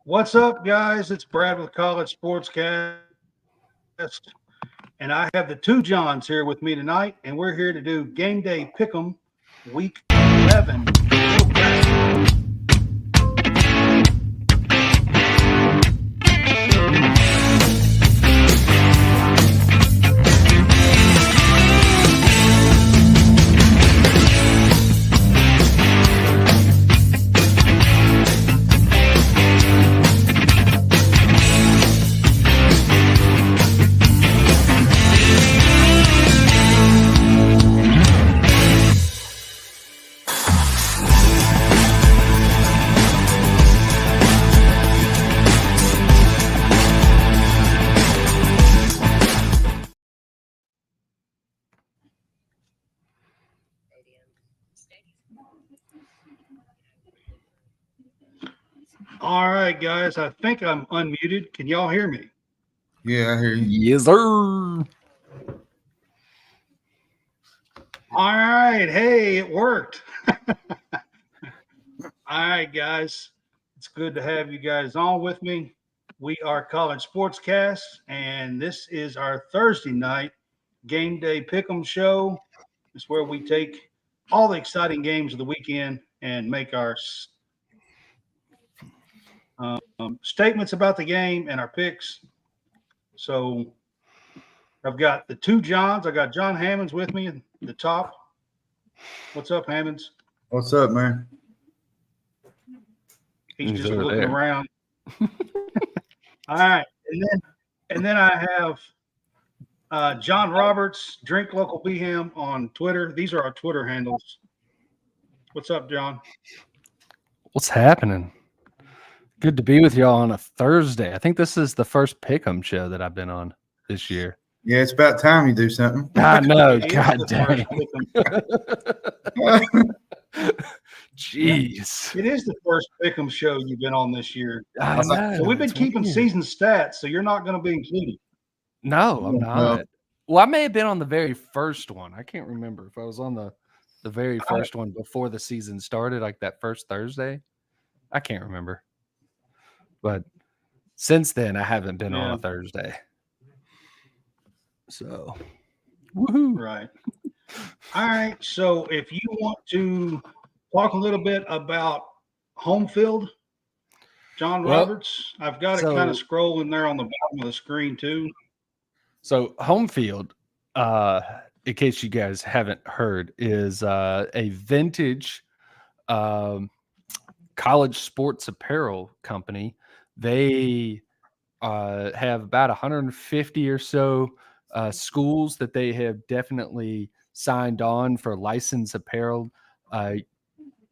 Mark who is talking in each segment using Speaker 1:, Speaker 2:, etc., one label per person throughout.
Speaker 1: What's up, guys? It's Brad with College Sportscast, and I have the two Johns here with me tonight, and we're here to do Game Day Pick'em Week 11. All right, guys. I think I'm unmuted. Can y'all hear me?
Speaker 2: Yeah, I hear you.
Speaker 3: Yes, sir.
Speaker 1: All right. Hey, it worked. All right, guys. It's good to have you guys on with me. We are College Sportscast, and this is our Thursday night Game Day Pick'em show. It's where we take all the exciting games of the weekend and make our statements about the game and our picks. So I've got the two Johns. I got John Hammonds with me at the top. What's up, Hammonds?
Speaker 2: What's up, man?
Speaker 1: He's just looking around. All right, and then I have John Roberts, Drink Local BHAM on Twitter. These are our Twitter handles. What's up, John?
Speaker 3: What's happening? Good to be with y'all on a Thursday. I think this is the first Pick'em show that I've been on this year.
Speaker 2: Yeah, it's about time you do something.
Speaker 3: I know. God dang. Jeez.
Speaker 1: It is the first Pick'em show you've been on this year.
Speaker 3: I know.
Speaker 1: So we've been keeping season stats, so you're not going to be included.
Speaker 3: No, I'm not. Well, I may have been on the very first one. I can't remember if I was on the very first one before the season started, like that first Thursday. I can't remember. But since then, I haven't been on a Thursday. So, woohoo.
Speaker 1: Right. All right. So if you want to talk a little bit about home field, John Roberts, I've got it kind of scrolling there on the bottom of the screen too.
Speaker 3: So home field, in case you guys haven't heard, is a vintage college sports apparel company. They have about 150 or so schools that they have definitely signed on for licensed apparel,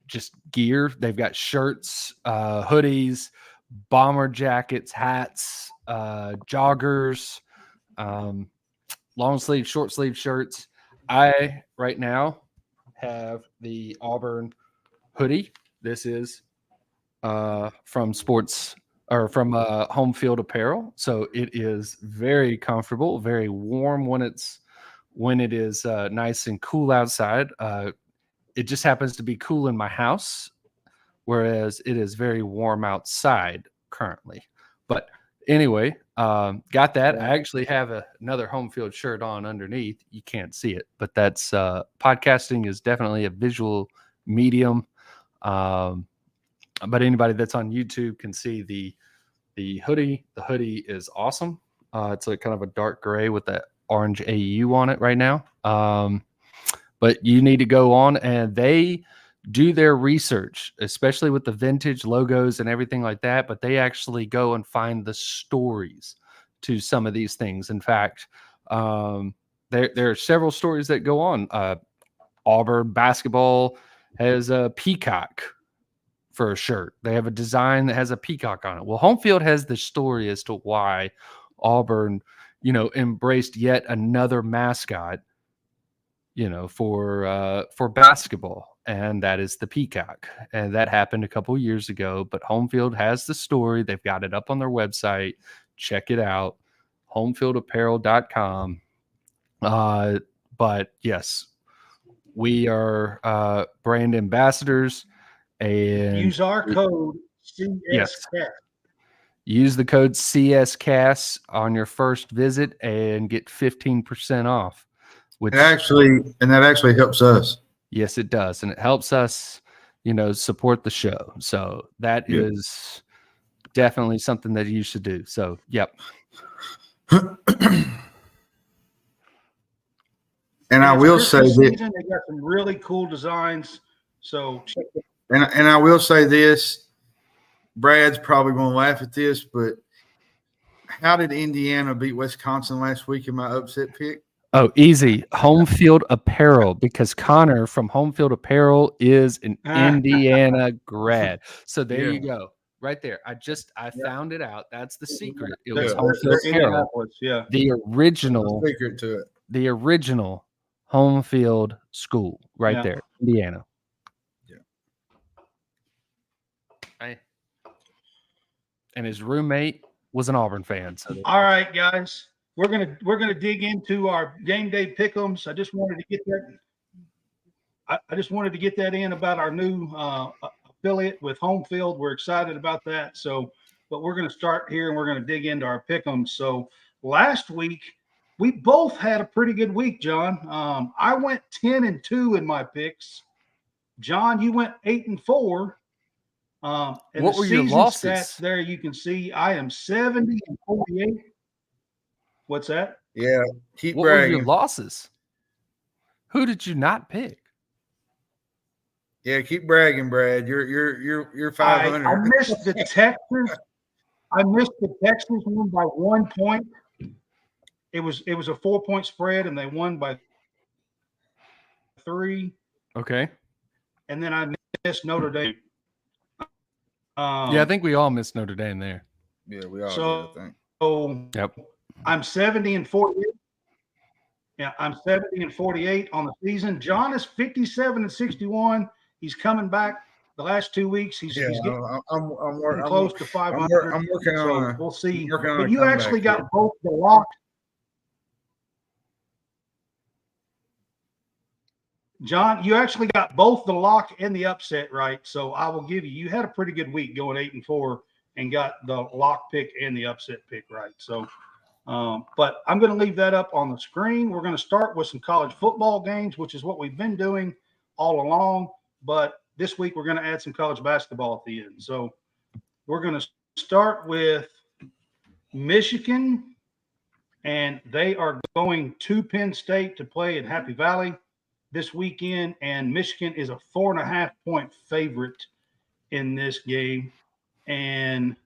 Speaker 3: just gear. They've got shirts, hoodies, bomber jackets, hats, joggers, long sleeve, short sleeve shirts. I right now have the Auburn hoodie. This is from Home Field Apparel. So it is very comfortable, very warm when it is nice and cool outside. It just happens to be cool in my house, whereas it is very warm outside currently. But anyway, got that. I actually have another Home Field shirt on underneath. You can't see it, but that's podcasting is definitely a visual medium. But anybody that's on YouTube can see the hoodie. The hoodie is awesome. It's like kind of a dark gray with that orange AU on it right now. But you need to go on, and they do their research, especially with the vintage logos and everything like that. But they actually go and find the stories to some of these things. In fact, there are several stories that go on. Auburn basketball has a peacock for a shirt. They have a design that has a peacock on it. Well, Home Field has the story as to why Auburn, embraced yet another mascot, for basketball, and that is the peacock. And that happened a couple years ago, but Home Field has the story. They've got it up on their website. Check it out, homefieldapparel.com. But yes, we are brand ambassadors. And
Speaker 1: use our code CSCast.
Speaker 3: use the code CSCast on your first visit and get 15% off. Which
Speaker 2: that actually helps us.
Speaker 3: yes, it does, and it helps us, support the show. So that is definitely something that you should do. So, yep.
Speaker 2: And I will say that,
Speaker 1: season, they got some really cool designs. So check it.
Speaker 2: And I will say this, Brad's probably going to laugh at this, but how did Indiana beat Wisconsin last week in my upset pick?
Speaker 3: Oh, easy. Home Field Apparel, because Connor from Home Field Apparel is an Indiana grad. So there you go. Right there. I found it out. That's the secret. It was Home Field Apparel.
Speaker 1: Yeah.
Speaker 3: The original
Speaker 2: secret to it.
Speaker 3: The original Home Field school right there, Indiana.
Speaker 2: Yeah.
Speaker 3: And his roommate was an Auburn fan. So
Speaker 1: all right, guys. We're gonna dig into our game day pick'ems. I just wanted to get that in about our new affiliate with Home Field. We're excited about that. So, but we're gonna start here and we're gonna dig into our pick'ems. So last week we both had a pretty good week, John. I went 10-2 in my picks. John, you went 8-4. And
Speaker 3: what were your losses?
Speaker 1: Stats there you can see I am 70-48. What's that?
Speaker 2: Yeah, keep
Speaker 3: what
Speaker 2: bragging.
Speaker 3: were your losses? Who did you not pick?
Speaker 2: Yeah, keep bragging, Brad. You're 500.
Speaker 1: I missed the Texas. I missed the Texas one by 1 point. It was a 4-point spread, and they won by 3.
Speaker 3: Okay.
Speaker 1: And then I missed Notre Dame.
Speaker 3: I think we all missed Notre Dame there.
Speaker 2: Yeah, we all did, I think.
Speaker 1: So
Speaker 3: yep.
Speaker 1: I'm 70-48. Yeah, I'm 70-48 on the season. John is 57-61. He's coming back the last 2 weeks. He's getting close to 500.
Speaker 2: I'm working on
Speaker 1: it. We'll see.
Speaker 2: But
Speaker 1: you actually got both the lock. John, you actually got both the lock and the upset right. So I will give you had a pretty good week going 8-4 and got the lock pick and the upset pick right. So, but I'm going to leave that up on the screen. We're going to start with some college football games, which is what we've been doing all along. But this week we're going to add some college basketball at the end. So we're going to start with Michigan, and they are going to Penn State to play at Happy Valley this weekend, and Michigan is a 4.5-point favorite in this game. And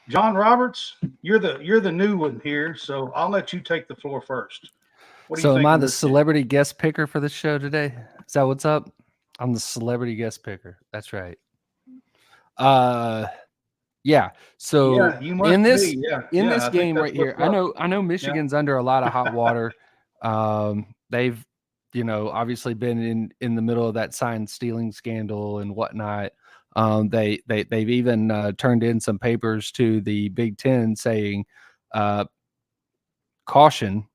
Speaker 1: John Roberts, you're the new one here, so I'll let you take the floor first.
Speaker 3: So am I the celebrity guest picker for this show today? Is that what's up? I'm the celebrity guest picker. That's right. Yeah. So in this game right here, I know Michigan's under a lot of hot water. They've obviously been in the middle of that sign stealing scandal and whatnot. They've even turned in some papers to the Big Ten saying, caution,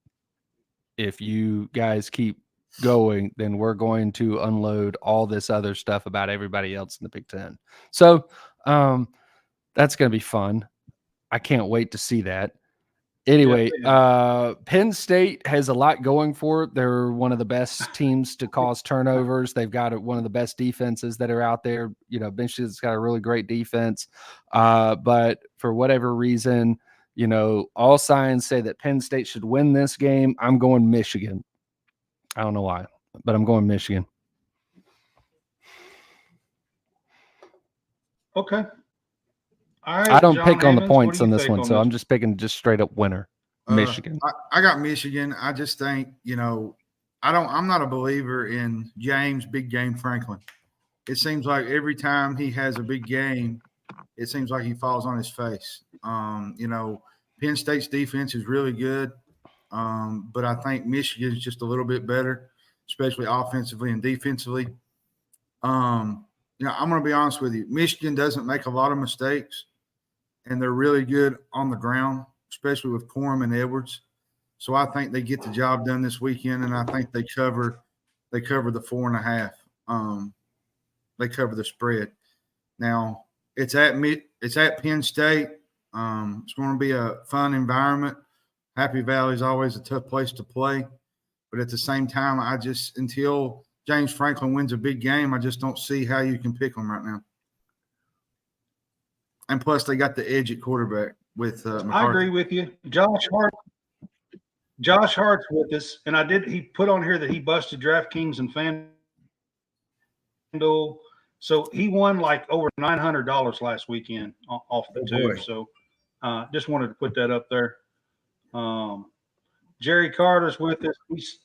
Speaker 3: if you guys keep going, then we're going to unload all this other stuff about everybody else in the Big Ten. So that's going to be fun. I can't wait to see that. Anyway, Penn State has a lot going for it. They're one of the best teams to cause turnovers. They've got one of the best defenses that are out there. Michigan's got a really great defense. But for whatever reason, all signs say that Penn State should win this game. I'm going Michigan. I don't know why, but I'm going Michigan.
Speaker 1: Okay. All right,
Speaker 3: I don't
Speaker 1: John
Speaker 3: pick on
Speaker 1: Hammonds,
Speaker 3: the points on this one,
Speaker 1: on
Speaker 3: so I'm just picking just straight up winner. Michigan.
Speaker 2: I got Michigan. I just think, I'm not a believer in James Big Game Franklin. It seems like every time he has a big game, it seems like he falls on his face. Penn State's defense is really good. But I think Michigan is just a little bit better, especially offensively and defensively. I'm going to be honest with you. Michigan doesn't make a lot of mistakes, and they're really good on the ground, especially with Corum and Edwards. So I think they get the job done this weekend, and I think they cover the 4.5. They cover the spread. Now it's at Penn State. It's going to be a fun environment. Happy Valley is always a tough place to play. But at the same time, until James Franklin wins a big game, I just don't see how you can pick them right now. And plus, they got the edge at quarterback with McCarthy.
Speaker 1: I agree with you. Josh Hart's with us, and he put on here that he busted DraftKings and FanDuel. So he won like over $900 last weekend off the two.
Speaker 2: Boy.
Speaker 1: So just wanted to put that up there. Jerry Carter's with us.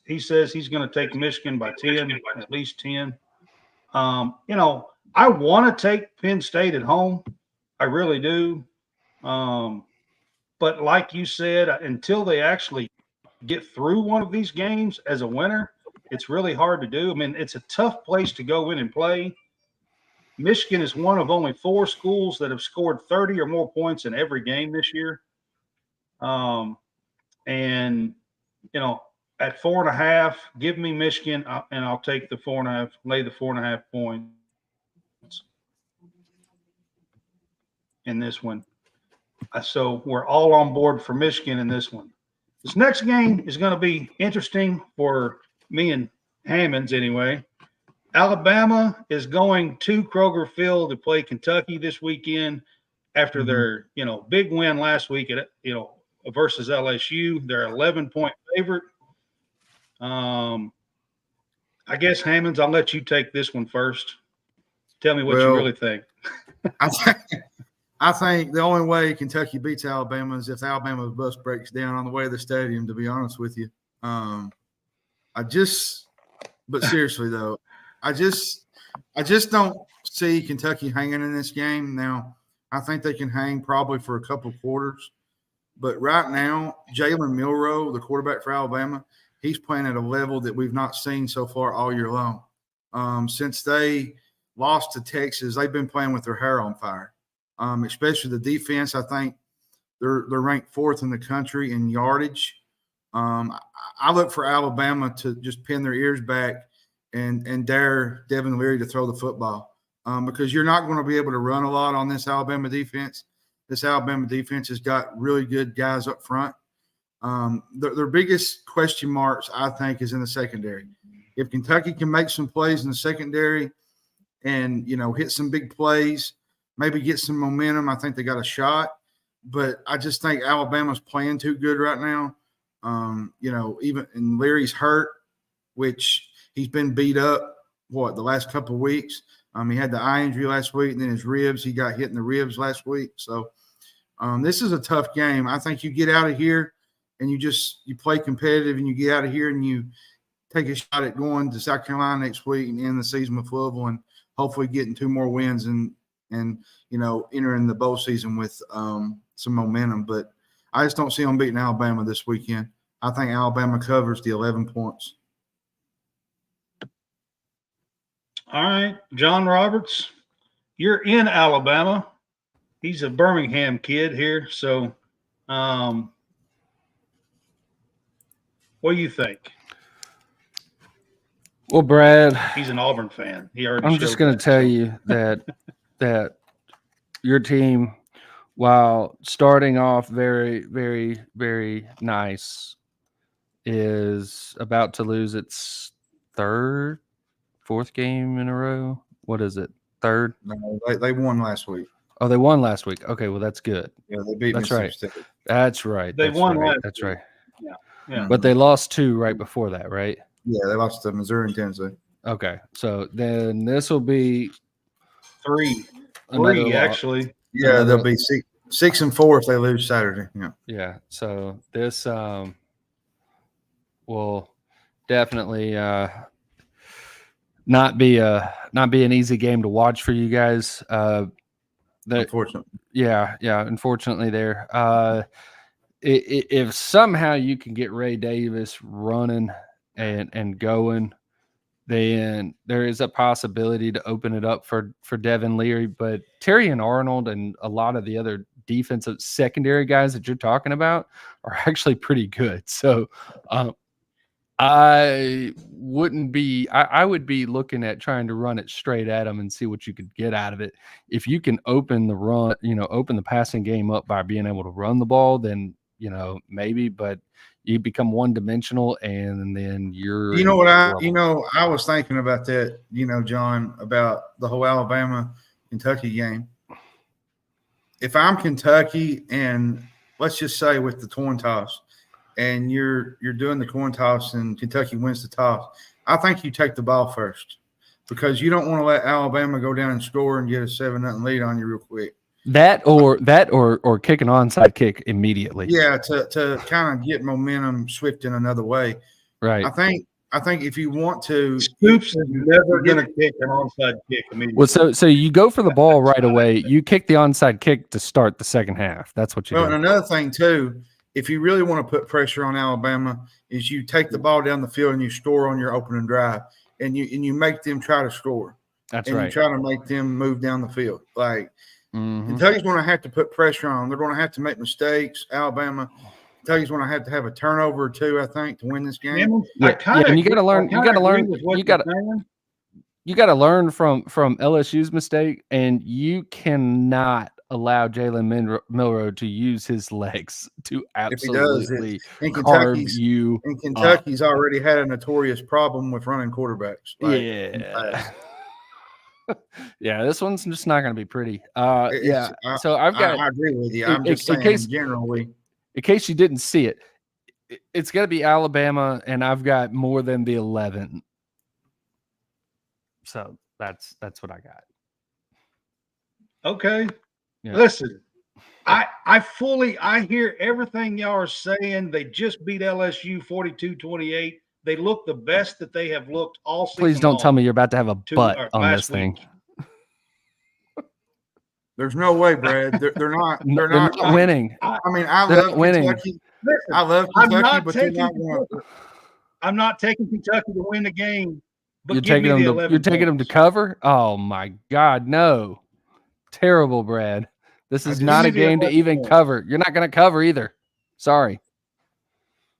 Speaker 1: He says he's going to take Michigan by 10, at least 10. I want to take Penn State at home. I really do. But like you said, until they actually get through one of these games as a winner, it's really hard to do. I mean, it's a tough place to go in and play. Michigan is one of only 4 schools that have scored 30 or more points in every game this year. At 4.5, give me Michigan, and I'll take the 4.5, lay the 4.5 points in this one. So we're all on board for Michigan in this one. This next game is going to be interesting for me and Hammonds anyway. Alabama is going to Kroger Field to play Kentucky this weekend after their, big win last week versus LSU. They're 11-point favorite. I guess Hammonds, I'll let you take this one first. Tell me what you really think.
Speaker 2: I think the only way Kentucky beats Alabama is if Alabama's bus breaks down on the way to the stadium, to be honest with you. But seriously though, I just don't see Kentucky hanging in this game. Now, I think they can hang probably for a couple quarters. But right now, Jalen Milroe, the quarterback for Alabama, he's playing at a level that we've not seen so far all year long. Since they lost to Texas, they've been playing with their hair on fire. Especially the defense. I think they're ranked 4th in the country in yardage. I look for Alabama to just pin their ears back and dare Devin Leary to throw the football because you're not going to be able to run a lot on this Alabama defense. This Alabama defense has got really good guys up front. Their biggest question marks, I think, is in the secondary. If Kentucky can make some plays in the secondary and, hit some big plays, maybe get some momentum, I think they got a shot. But I just think Alabama's playing too good right now. Even and Leary's hurt, which he's been beat up, the last couple of weeks. He had the eye injury last week, and then his ribs, he got hit in the ribs last week. So this is a tough game. I think you get out of here and you play competitive and you get out of here and you take a shot at going to South Carolina next week and end the season with Louisville and hopefully getting 2 more wins and entering the bowl season with some momentum. But I just don't see them beating Alabama this weekend. I think Alabama covers the 11 points.
Speaker 1: All right, John Roberts, you're in Alabama. He's a Birmingham kid here. So what do you think?
Speaker 3: Well, Brad,
Speaker 1: he's an Auburn fan.
Speaker 3: I'm just going to tell you that your team, while starting off very, very, very nice, is about to lose its 4th game in a row. What is it? 3rd?
Speaker 2: No, they won last week.
Speaker 3: Oh, they won last week. Okay, well, that's good.
Speaker 2: Yeah, they beat
Speaker 3: Mississippi State. That's right.
Speaker 1: They won last
Speaker 3: That's
Speaker 1: week.
Speaker 3: right.
Speaker 1: Yeah.
Speaker 3: But they lost 2 right before that, right?
Speaker 2: Yeah, they lost to Missouri and Tennessee.
Speaker 3: Okay, so then this will be
Speaker 1: 3
Speaker 3: another
Speaker 1: actually.
Speaker 2: Yeah, they'll be 6 and 4 if they lose Saturday. Yeah.
Speaker 3: Yeah. So this will definitely not be an easy game to watch for you guys.
Speaker 2: Unfortunately.
Speaker 3: Yeah. Unfortunately, there. If somehow you can get Ray Davis running and going, then there is a possibility to open it up for Devin Leary. But Terry and Arnold and a lot of the other defensive secondary guys that you're talking about are actually pretty good. So I wouldn't be. I would be looking at trying to run it straight at them and see what you could get out of it. If you can open the run, open the passing game up by being able to run the ball, then maybe. But you become one dimensional, and then you're
Speaker 2: You know what
Speaker 3: trouble.
Speaker 2: I was thinking about that, John, about the whole Alabama Kentucky game. If I'm Kentucky and let's just say with the coin toss and you're doing the coin toss and Kentucky wins the toss, I think you take the ball first because you don't want to let Alabama go down and score and get a 7-0 lead on you real quick.
Speaker 3: That or kick an onside kick immediately.
Speaker 2: Yeah, to kind of get momentum swift in another way.
Speaker 3: Right.
Speaker 2: I think if you want to,
Speaker 1: Stoops is never going to kick an onside kick immediately.
Speaker 3: Well, so you go for the ball right away. You kick the onside kick to start the second half. That's what you do.
Speaker 2: And another thing too, if you really want to put pressure on Alabama, is you take the ball down the field and you score on your opening drive, and you make them try to score.
Speaker 3: That's
Speaker 2: and
Speaker 3: right.
Speaker 2: You try to make them move down the field. Like
Speaker 3: Mm-hmm.
Speaker 2: Kentucky's going to have to put pressure on them. They're going to have to make mistakes. Kentucky's going to have a turnover or two, I think, to win this game.
Speaker 3: And you got to learn. You got to learn. You got to learn from LSU's mistake, and you cannot allow Jalen Milroe to use his legs to absolutely carve you.
Speaker 2: And Kentucky's already had a notorious problem with running quarterbacks.
Speaker 3: Yeah, this one's just not going to be pretty. So I
Speaker 2: agree with you. I'm just saying generally.
Speaker 3: In case you didn't see it, it's going to be Alabama, and I've got more than the 11. So that's what I got.
Speaker 1: Okay. Yeah. Listen, I hear everything y'all are saying. They just beat LSU 42-28. They look the best that they have looked all season.
Speaker 3: Please don't tell me you're about to have a butt on this thing.
Speaker 2: There's no way, Brad. They're not. They're not
Speaker 3: winning.
Speaker 2: I mean, I love Kentucky. Listen, I love Kentucky, but they're not winning.
Speaker 1: I'm not taking Kentucky to win the game. But
Speaker 3: you're taking them to cover? Oh my God, no! Terrible, Brad. This is not a game to even cover. You're not going to cover either. Sorry.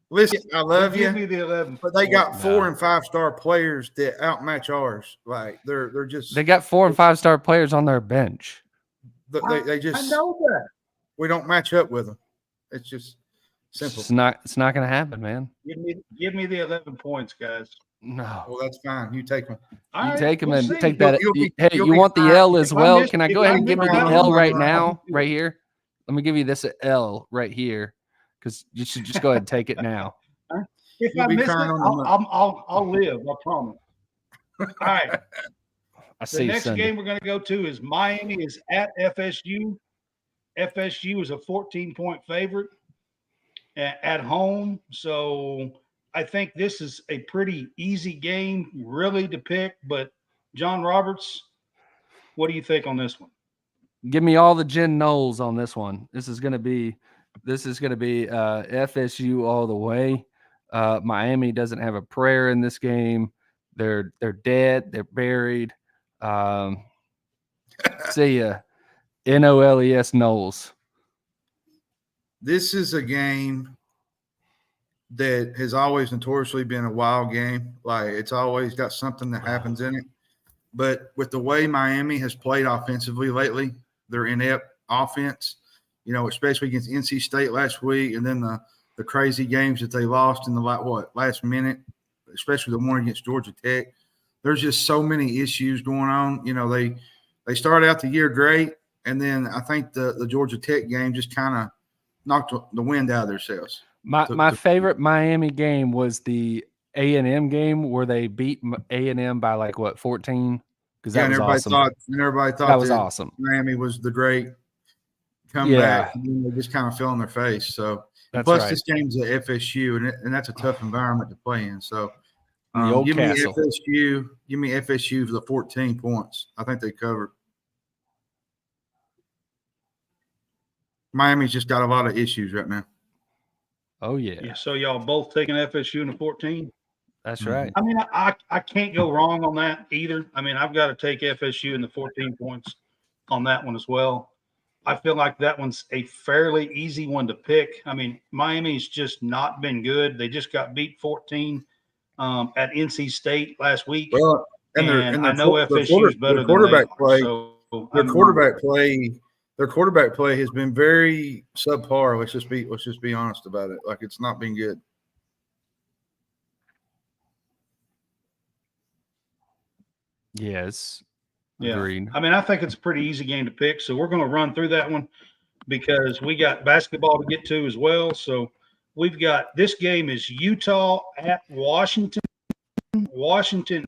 Speaker 2: Listen, I love you,
Speaker 1: me the 11
Speaker 2: but they got 4- and 5-star players that outmatch ours. Like they're just.
Speaker 3: They got 4- and 5-star players on their bench.
Speaker 2: They just.
Speaker 1: I know that.
Speaker 2: We don't match up with them. It's just simple.
Speaker 3: It's not going to happen, man.
Speaker 1: Give me the 11 points, guys.
Speaker 3: No.
Speaker 2: Well, that's fine. You take them.
Speaker 3: Take them and take that. You want the L as well? Can I go ahead and give you the L right now, right here? Let me give you this L right here, because you should just go ahead and take it now.
Speaker 1: If I miss it, I'll live. I promise. All right. The next game we're going to go to is Miami is at FSU. FSU is a 14-point favorite at home. So I think this is a pretty easy game, really, to pick. But John Roberts, what do you think on this one?
Speaker 3: Give me all the Jen Knowles on this one. This is going to be FSU all the way. Miami doesn't have a prayer in this game. They're dead. They're buried. See ya. NOLES Knowles.
Speaker 2: This is a game that has always notoriously been a wild game. Like it's always got something that happens in it. But with the way Miami has played offensively lately, their inept offense, especially against NC State last week, and then the crazy games that they lost in the last minute, especially the one against Georgia Tech. There's just so many issues going on. They started out the year great, and then I think the Georgia Tech game just kind of knocked the wind out of themselves.
Speaker 3: My favorite Miami game was the A&M game where they beat A&M by 14? Because that was awesome.
Speaker 2: Everybody thought
Speaker 3: that was awesome.
Speaker 2: Miami was the great comeback. And they just kind of fell on their face. So plus this game's at FSU, and that's a tough environment to play in. So give me FSU for the 14 points. I think they covered. Miami's just got a lot of issues right now.
Speaker 3: Oh, yeah.
Speaker 1: So y'all both taking FSU in the 14?
Speaker 3: That's right.
Speaker 1: I mean, I can't go wrong on that either. I mean, I've got to take FSU in the 14 points on that one as well. I feel like that one's a fairly easy one to pick. I mean, Miami's just not been good. They just got beat 14 at NC State last week.
Speaker 2: Well, and
Speaker 1: I know FSU is better than they are. So
Speaker 2: their quarterback play has been very subpar. Let's just be honest about it. Like, it's not been good.
Speaker 3: Yes.
Speaker 1: Yeah.
Speaker 3: Agreed.
Speaker 1: I mean, I think it's a pretty easy game to pick. So we're going to run through that one because we got basketball to get to as well. So we've got this game is Utah at Washington. Washington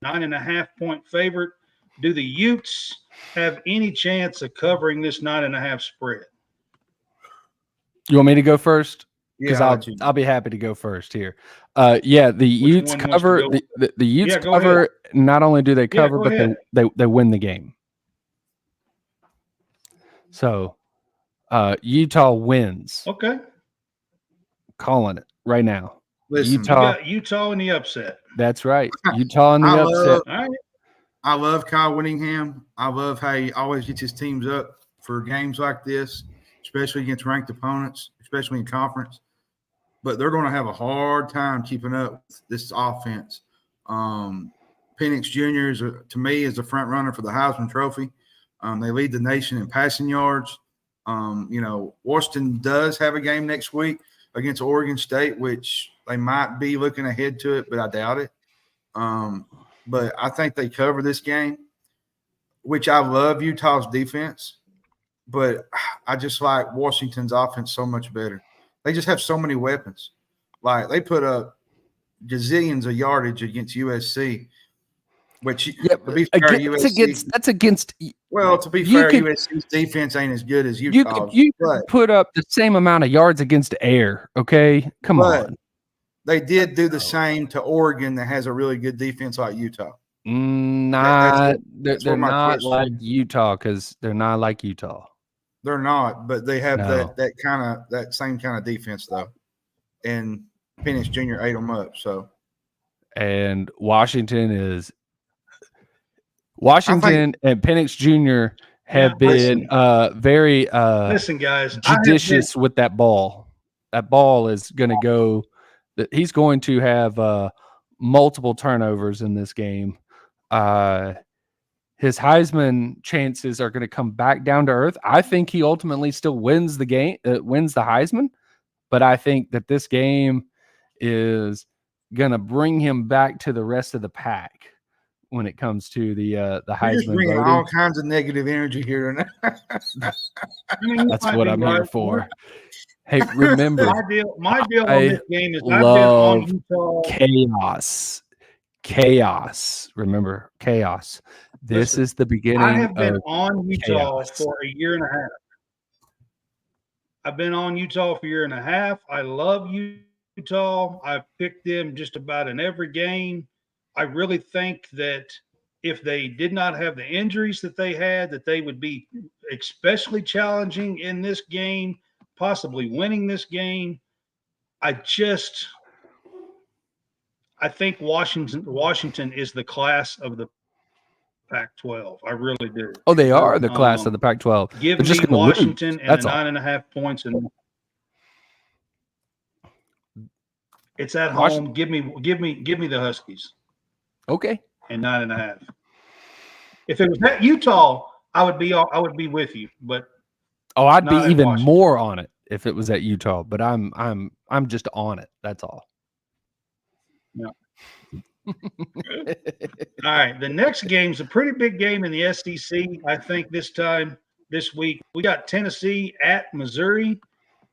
Speaker 1: 9.5-point favorite. Do the Utes have any chance of covering this 9.5 spread?
Speaker 3: You want me to go first? Because
Speaker 2: Yeah,
Speaker 3: I'll be happy to go first here. Yeah, the Utes cover. The Utes cover. Ahead. Not only do they cover, but they win the game. So Utah wins.
Speaker 1: Okay.
Speaker 3: Calling it right now.
Speaker 2: Listen,
Speaker 1: you got Utah in the upset.
Speaker 3: That's right. Utah in the upset.
Speaker 2: I love Kyle Whittingham. I love how he always gets his teams up for games like this, especially against ranked opponents, especially in conference. But they're going to have a hard time keeping up with this offense. Penix Jr. to me is the front runner for the Heisman Trophy. They lead the nation in passing yards. Washington does have a game next week against Oregon State, which they might be looking ahead to it, but I doubt it. But I think they cover this game, which I love Utah's defense, but I just like Washington's offense so much better. They just have so many weapons. Like, they put up gazillions of yardage against USC, which to be fair, USC's defense ain't as good as Utah's.
Speaker 3: You could put up the same amount of yards against air, okay? Come on.
Speaker 2: They did do the same to Oregon that has a really good defense like Utah.
Speaker 3: They're not like Utah because they're not like Utah.
Speaker 2: They're not, but they have that same kind of defense though. And Penix Jr. ate them up. So,
Speaker 3: and Washington and Penix Jr. have been very
Speaker 1: listen, guys,
Speaker 3: judicious with that ball. That ball is going to go. He's going to have multiple turnovers in this game. His Heisman chances are going to come back down to earth. I think he ultimately still wins the game, wins the Heisman, but I think that this game is going to bring him back to the rest of the pack when it comes to the Heisman.
Speaker 2: You're just bringing all kinds of negative energy here.
Speaker 3: That's what I'm here for. Hey, remember,
Speaker 1: my deal on this game is I've been on Utah.
Speaker 3: Chaos. Remember, chaos. This is the beginning. I
Speaker 1: have been on Utah for a year and a half. I've been on Utah for a year and a half. I love Utah. I've picked them just about in every game. I really think that if they did not have the injuries that they had, that they would be especially challenging in this game, possibly winning this game. I think Washington is the class of the Pac-12. I really do.
Speaker 3: Oh, they are the class of the Pac-12.
Speaker 1: Give me Washington and 9.5 points, and it's at home. Give me the Huskies.
Speaker 3: Okay.
Speaker 1: And 9.5. If it was at Utah, I would be with you, but
Speaker 3: I'd be even more on it if it was at Utah. But I'm just on it. That's all.
Speaker 1: Yeah. All right. The next game's a pretty big game in the SEC. I think this week we got Tennessee at Missouri,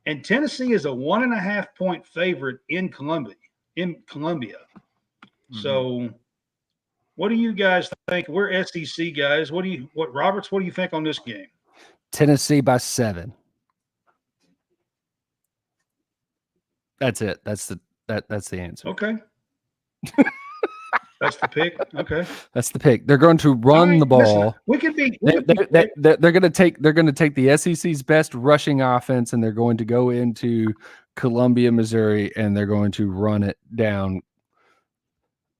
Speaker 1: and Tennessee is a 1.5-point favorite in Columbia. Mm-hmm. So, what do you guys think? We're SEC guys. Roberts? What do you think on this game?
Speaker 3: Tennessee by 7. That's it. That's the answer.
Speaker 1: Okay. That's the pick. Okay.
Speaker 3: That's the pick. They're going to run the ball.
Speaker 1: Listen,
Speaker 3: they're going to take the SEC's best rushing offense, and they're going to go into Columbia, Missouri, and they're going to run it down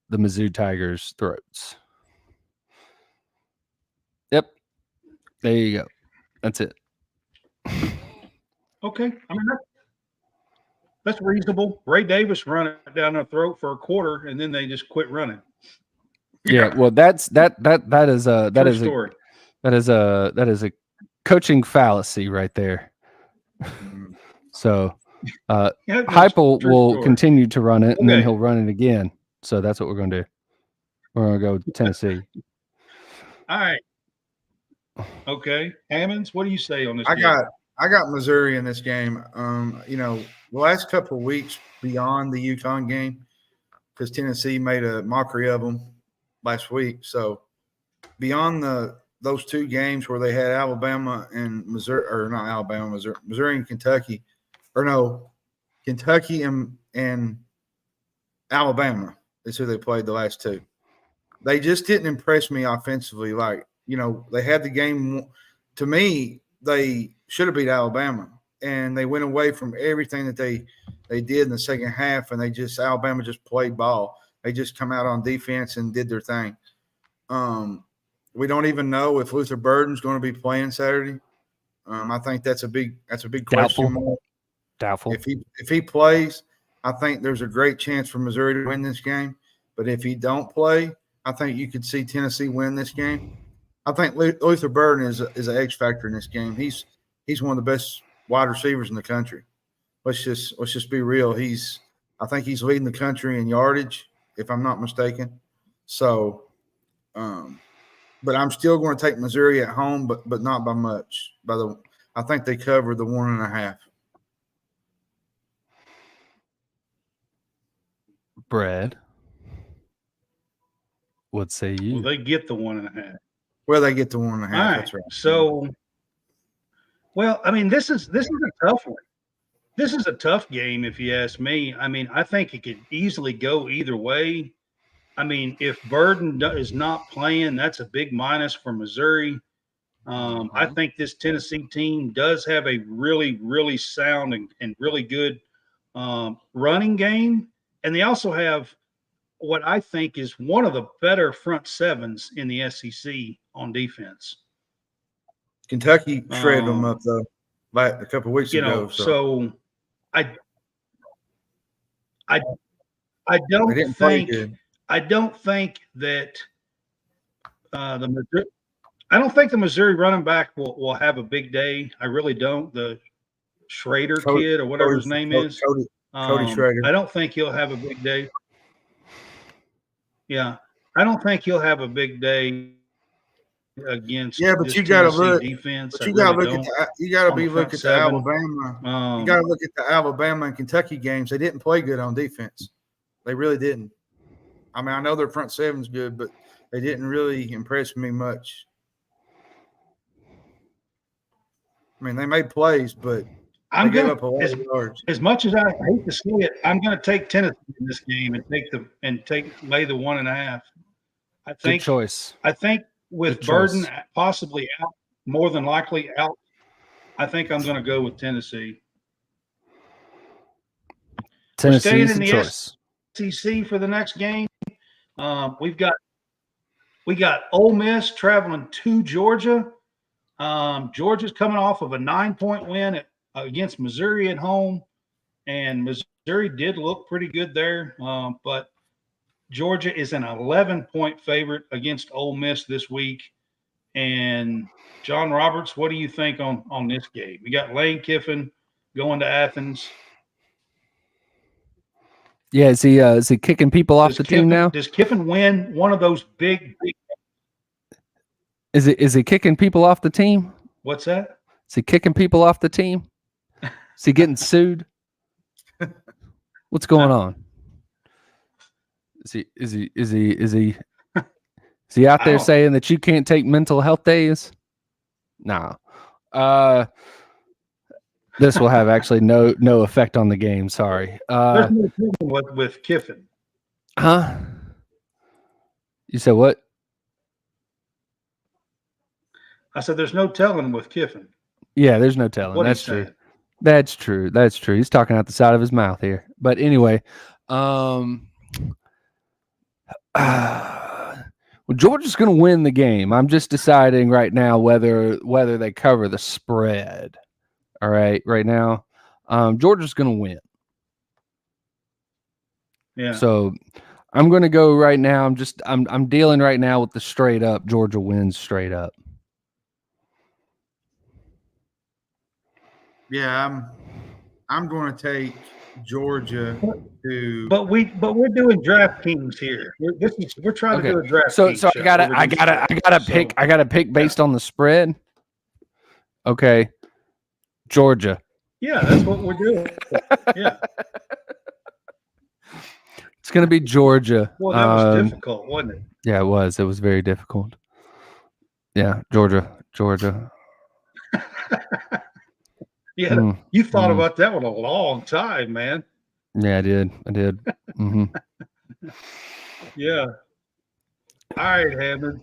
Speaker 3: the Mizzou Tigers' throats. Yep. There you go. That's it.
Speaker 1: Okay. I mean, That's reasonable. Ray Davis run it down their throat for a quarter, and then they just quit running.
Speaker 3: Yeah, well, that is
Speaker 1: True story.
Speaker 3: a coaching fallacy right there. So
Speaker 1: Yeah, that's
Speaker 3: Heupel
Speaker 1: true
Speaker 3: will
Speaker 1: story.
Speaker 3: continue to run it, and then
Speaker 1: Okay.
Speaker 3: he'll run it again. So that's what we're going to do. We're going to go with Tennessee.
Speaker 1: All right. Okay, Hammonds, what do you say on this
Speaker 2: I
Speaker 1: game?
Speaker 2: got Missouri in this game. The last couple of weeks beyond the UConn game, because Tennessee made a mockery of them last week. So beyond those two games where they had Alabama and Missouri, or not Alabama, Missouri and Kentucky, or no, Kentucky and Alabama is who they played the last two. They just didn't impress me offensively. Like, they had the game. To me, they should have beat Alabama, and they went away from everything that they did in the second half, and Alabama just played ball. They just come out on defense and did their thing. We don't even know if Luther Burden's going to be playing Saturday. I think that's a big question mark.
Speaker 3: Doubtful.
Speaker 2: If he plays, I think there's a great chance for Missouri to win this game. But if he don't play, I think you could see Tennessee win this game. I think Luther Burden is an X factor in this game. He's one of the best wide receivers in the country. Let's just be real. I think he's leading the country in yardage, if I'm not mistaken. So, but I'm still going to take Missouri at home, but not by much. I think they cover the 1.5.
Speaker 3: Brad, what say you?
Speaker 1: Well, they get the 1.5.
Speaker 2: Well, they get the 1.5.
Speaker 1: All right.
Speaker 2: That's right.
Speaker 1: So, well, I mean, this is a tough one. This is a tough game, if you ask me. I mean, I think it could easily go either way. I mean, if Burden is not playing, that's a big minus for Missouri. I think this Tennessee team does have a really, really sound and really good running game. And they also have what I think is one of the better front sevens in the SEC on defense.
Speaker 2: Kentucky shredded them up, though, like a couple of weeks ago.
Speaker 1: So I don't
Speaker 2: they didn't
Speaker 1: think
Speaker 2: play good.
Speaker 1: I don't think that the Missouri running back will have a big day. I really don't. The Schrader kid or whatever his name is.
Speaker 2: Cody Schrader.
Speaker 1: I don't think he'll have a big day. Yeah. I don't think he'll have a big day against
Speaker 2: but you got to look
Speaker 1: defense.
Speaker 2: But you got to look at you got to be looking at the Alabama. You got to look at the Alabama and Kentucky games. They didn't play good on defense. They really didn't. I mean, I know their front seven's good, but they didn't really impress me much. I mean, they made plays, but they gave up a lot of yards.
Speaker 1: As much as I hate to see it, I'm going to take Tennessee in this game and lay the 1.5. I think
Speaker 3: good choice.
Speaker 1: I think with Burden possibly out, more than likely out, I think I'm going to go with Tennessee.
Speaker 3: Tennessee's the choice.
Speaker 1: SEC for the next game. We got Ole Miss traveling to Georgia. Georgia's coming off of a 9-point win against Missouri at home, and Missouri did look pretty good there. But Georgia is an 11-point favorite against Ole Miss this week. And John Roberts, what do you think on this game? We got Lane Kiffin going to Athens.
Speaker 3: Yeah, is he kicking people off the team now?
Speaker 1: Does Kiffin win one of those big?
Speaker 3: Is he kicking people off the team?
Speaker 1: What's that?
Speaker 3: Is he kicking people off the team? Is he getting sued? What's going on? Is he out there saying that you can't take mental health days? No. This will have actually no effect on the game. Sorry.
Speaker 1: There's no problem with Kiffin.
Speaker 3: Huh? You said what?
Speaker 1: I said there's no telling with Kiffin.
Speaker 3: Yeah, there's no telling. That's true. That's true. That's true. He's talking out the side of his mouth here. But anyway, well, Georgia's going to win the game. I'm just deciding right now whether they cover the spread. All right, right now, Georgia's going to win.
Speaker 1: Yeah.
Speaker 3: So I'm going to go right now. I'm dealing right now with the straight up Georgia wins straight up.
Speaker 2: Yeah, I'm going to take Georgia to.
Speaker 1: But we're doing DraftKings here. We're trying to do a DraftKings
Speaker 3: So
Speaker 1: show.
Speaker 3: I gotta pick based on the spread. Okay. Georgia.
Speaker 1: Yeah, that's what we're doing. Yeah.
Speaker 3: It's gonna be Georgia.
Speaker 1: Well, that was difficult, wasn't it?
Speaker 3: Yeah, it was. It was very difficult. Yeah, Georgia.
Speaker 1: Yeah, you thought about that one a long time, man.
Speaker 3: Yeah, I did. Mm-hmm.
Speaker 1: Yeah. All right, Hammond.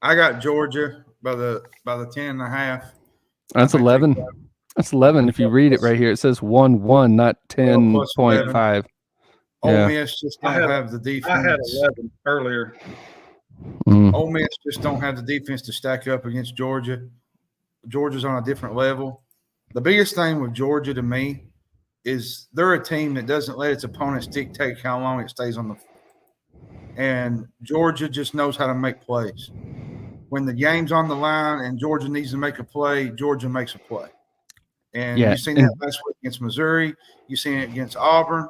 Speaker 2: I got Georgia by the 10.5.
Speaker 3: That's 11. That's 11. If you read it right here, it says 1-1, not 10.5.
Speaker 2: Ole Miss just don't have the defense.
Speaker 1: I had 11 earlier.
Speaker 2: Ole Miss just don't have the defense to stack up against Georgia. Georgia's on a different level. The biggest thing with Georgia to me is they're a team that doesn't let its opponents dictate how long it stays on the field. And Georgia just knows how to make plays. When the game's on the line and Georgia needs to make a play, Georgia makes a play. And you've seen that last week against Missouri. You've seen it against Auburn.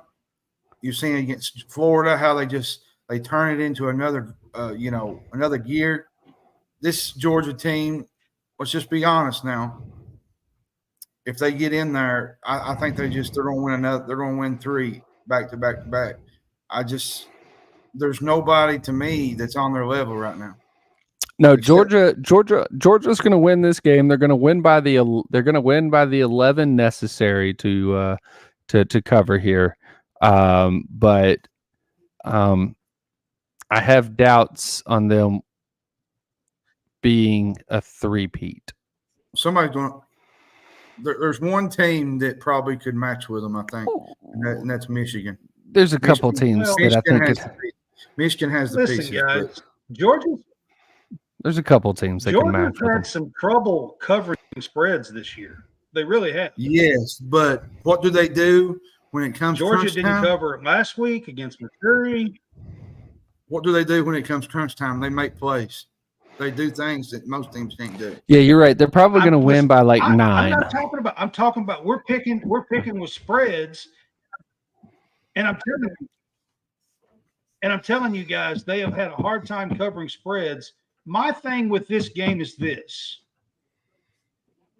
Speaker 2: You've seen it against Florida, how they turn it into another gear. This Georgia team, let's just be honest now. If they get in there, I think they're going to win another. They're going to win 3 back to back to back. There's nobody to me that's on their level right now.
Speaker 3: No, Georgia's going to win this game. They're going to win by the 11 necessary to cover here. But I have doubts on them being a three-peat.
Speaker 2: Somebody's going. There's one team that probably could match with them, I think, and that's Michigan.
Speaker 3: There's a couple teams that I think
Speaker 2: Michigan has the pieces.
Speaker 1: Guys, Georgia.
Speaker 3: There's a couple teams that can match.
Speaker 1: Georgia's had some trouble covering spreads this year. They really have.
Speaker 2: Yes, but what do they do when it comes?
Speaker 1: Georgia didn't cover it last week against Missouri.
Speaker 2: What do they do when it comes crunch time? They make plays. They do things that most teams can't do.
Speaker 3: Yeah, you're right. They're probably going to win by 9.
Speaker 1: I'm talking about we're picking with spreads, and I'm telling you guys, they have had a hard time covering spreads. My thing with this game is this: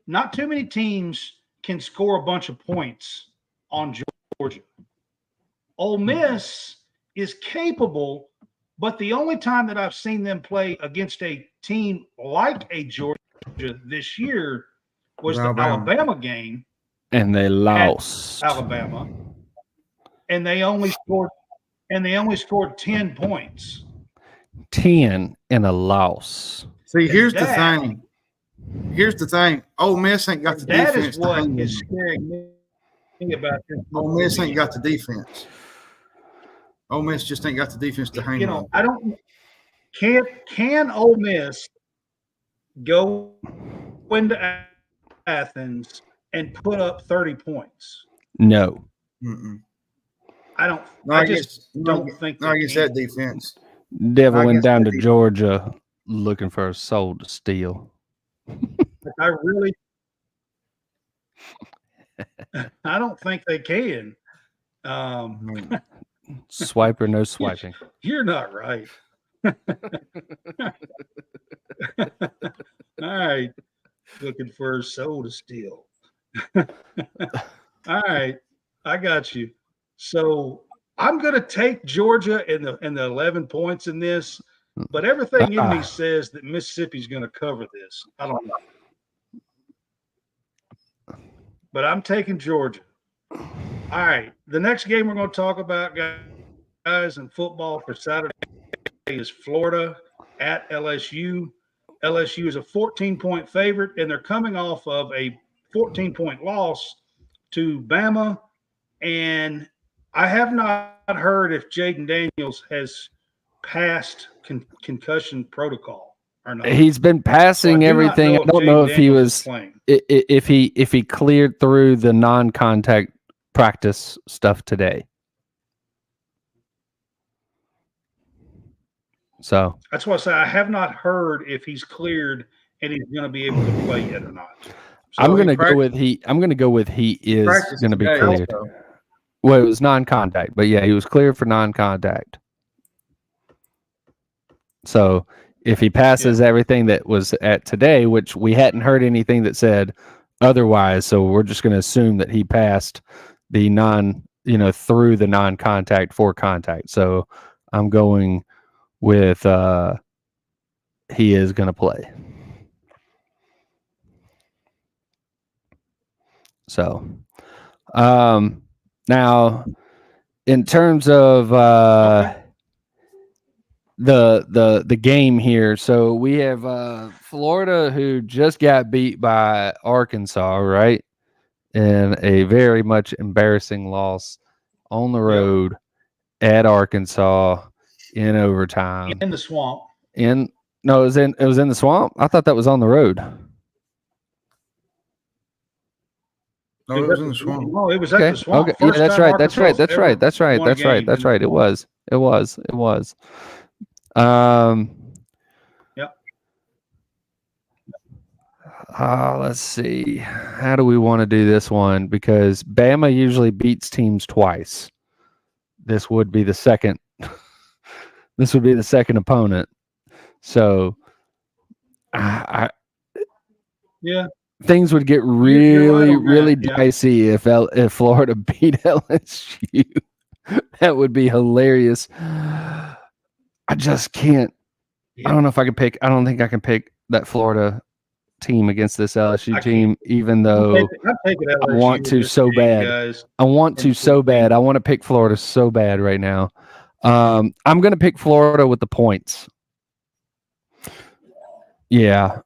Speaker 1: not too many teams can score a bunch of points on Georgia. Ole Miss is capable. But the only time that I've seen them play against a team like a Georgia this year was the Alabama game.
Speaker 3: And they lost.
Speaker 1: Alabama. And they only scored 10 points.
Speaker 3: 10 in a loss.
Speaker 2: See, here's the thing. Ole Miss ain't got the defense.
Speaker 1: That is what is scaring me about this.
Speaker 2: Ole Miss ain't got the defense. Ole Miss just ain't got the defense to hang on.
Speaker 1: I don't. Can Ole Miss go into Athens and put up 30 points?
Speaker 3: No.
Speaker 2: Mm-mm.
Speaker 1: I don't.
Speaker 2: I
Speaker 1: don't think.
Speaker 2: No, against that defense.
Speaker 3: Devil went down to Georgia looking for a soul to steal.
Speaker 1: I don't think they can.
Speaker 3: Swipe or no swiping.
Speaker 1: You're not right. All right. Looking for a soul to steal. All right. I got you. So I'm going to take Georgia in the 11 points in this, but everything in me says that Mississippi's going to cover this. I don't know. But I'm taking Georgia. All right. The next game we're going to talk about, guys, in football for Saturday is Florida at LSU. LSU is a 14-point favorite, and they're coming off of a 14-point loss to Bama. And I have not heard if Jaden Daniels has passed concussion protocol or not.
Speaker 3: He's been passing everything. I don't know if he was playing. If he cleared through the non-contact practice stuff today. So
Speaker 1: That's why I say I have not heard if he's cleared and he's going to be able to play yet or not.
Speaker 3: I'm
Speaker 1: So
Speaker 3: going to go with he. I'm going to go with he is
Speaker 2: practiced
Speaker 3: going to be
Speaker 2: today,
Speaker 3: cleared.
Speaker 2: so.
Speaker 3: Well, it was non-contact, but yeah, he was cleared for non-contact. So if he passes everything that was at today, which we hadn't heard anything that said otherwise, so we're just going to assume that he passed the through the non-contact for contact. So I'm going with he is going to play. So now in terms of the game here, so we have Florida, who just got beat by Arkansas, right, in a very much embarrassing loss on the road at Arkansas in overtime.
Speaker 1: in the swamp.
Speaker 3: No, it was in the swamp. I thought that was on the road.
Speaker 2: No, it was in the swamp.
Speaker 1: No, it was at
Speaker 3: Okay.
Speaker 1: the swamp.
Speaker 3: Okay. Yeah,
Speaker 1: First
Speaker 3: that's
Speaker 1: time
Speaker 3: right. That's right.
Speaker 1: Arkansas
Speaker 3: That's right.
Speaker 1: ever
Speaker 3: That's right.
Speaker 1: won a
Speaker 3: That's right.
Speaker 1: game
Speaker 3: That's
Speaker 1: in
Speaker 3: right.
Speaker 1: the
Speaker 3: It was. It was. It was.
Speaker 1: Yep.
Speaker 3: Let's see. How do we want to do this one? Because Bama usually beats teams twice. This would be the second. This would be the second opponent. So, things would get really, really dicey if Florida beat LSU. That would be hilarious. I just can't. I don't know if I can pick. I don't think I can pick that Florida team against this LSU team, even though I want to so bad. I want to so bad. I want to pick Florida so bad right now. I'm going to pick Florida with the points. Yeah.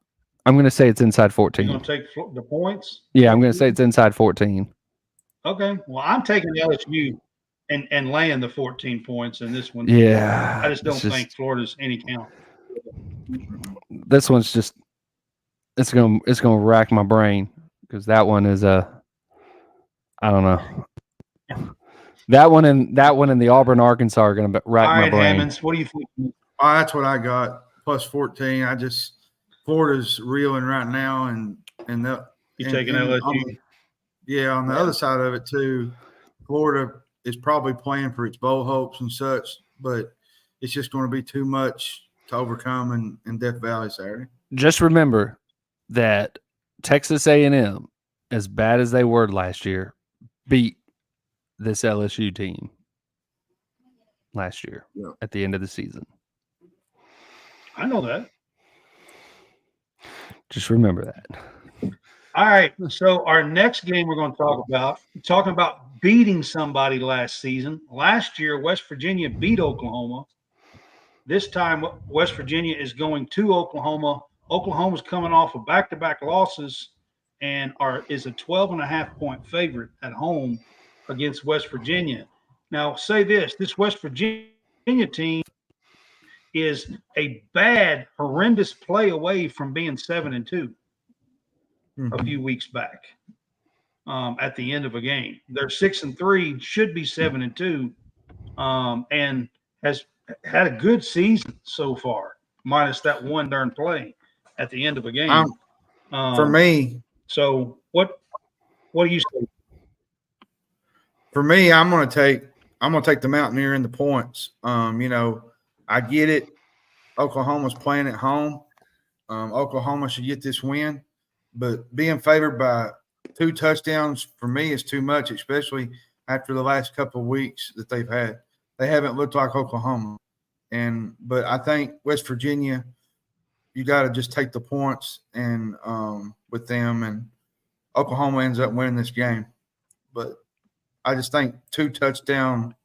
Speaker 3: I'm going to say it's inside 14.
Speaker 1: You're going to take the points?
Speaker 3: Yeah, I'm going to say it's inside 14.
Speaker 1: Okay. Well, I'm taking LSU and laying the 14 points in this one.
Speaker 3: Yeah.
Speaker 1: I just don't think Florida's any count.
Speaker 3: This one's just it's going to rack my brain because that one is I don't know. That one and the Auburn, Arkansas are going to rack my brain. All right,
Speaker 1: Hammonds, what do you think?
Speaker 2: Oh, that's what I got. Plus 14. Florida's reeling right now, and
Speaker 1: you're taking LSU.
Speaker 2: On the other side of it too, Florida is probably playing for its bowl hopes and such, but it's just going to be too much to overcome in Death Valley Saturday.
Speaker 3: Just remember that Texas A&M, as bad as they were last year, beat this LSU team last year at the end of the season.
Speaker 1: I know that.
Speaker 3: Just remember that.
Speaker 1: All right. So our next game we're going to talking about beating somebody last season. Last year, West Virginia beat Oklahoma. This time, West Virginia is going to Oklahoma. Oklahoma's coming off of back-to-back losses and is a 12.5-point favorite at home against West Virginia. Now, say this West Virginia team is a bad, horrendous play away from being 7-2 a few weeks back at the end of a game. They're 6-3, should be 7-2, and has had a good season so far, minus that one darn play at the end of a game.
Speaker 2: For me.
Speaker 1: So what do you say?
Speaker 2: For me, I'm gonna take the Mountaineer in the points. I get it. Oklahoma's playing at home. Oklahoma should get this win, but being favored by 2 touchdowns for me is too much, especially after the last couple of weeks that they've had. They haven't looked like Oklahoma, but I think West Virginia, you got to just take the points and with them, and Oklahoma ends up winning this game. But I just think 2 touchdown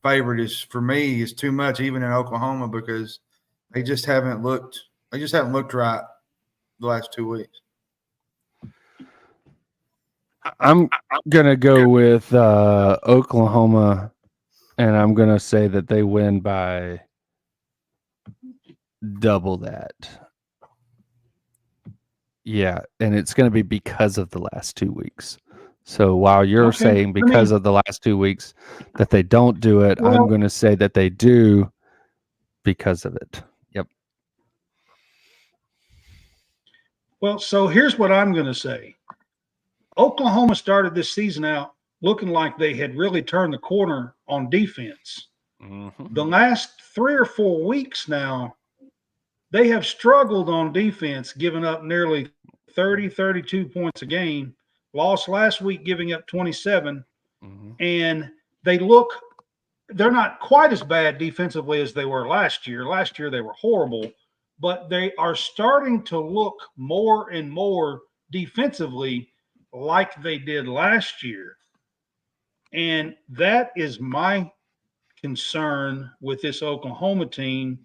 Speaker 2: favorite is too much, even in Oklahoma, because they just haven't looked right the last 2 weeks.
Speaker 3: I'm gonna go with Oklahoma, and I'm gonna say that they win by double that. Yeah, and it's gonna be because of the last 2 weeks. So while you're saying because of the last 2 weeks that they don't do it, I'm going to say that they do because of it. Yep.
Speaker 1: Well, so here's what I'm going to say. Oklahoma started this season out looking like they had really turned the corner on defense.
Speaker 3: Mm-hmm.
Speaker 1: The last 3 or 4 weeks now, they have struggled on defense, giving up nearly 30, 32 points a game. Lost last week, giving up 27.
Speaker 3: Mm-hmm.
Speaker 1: And they're not quite as bad defensively as they were last year. Last year, they were horrible, but they are starting to look more and more defensively like they did last year. And that is my concern with this Oklahoma team.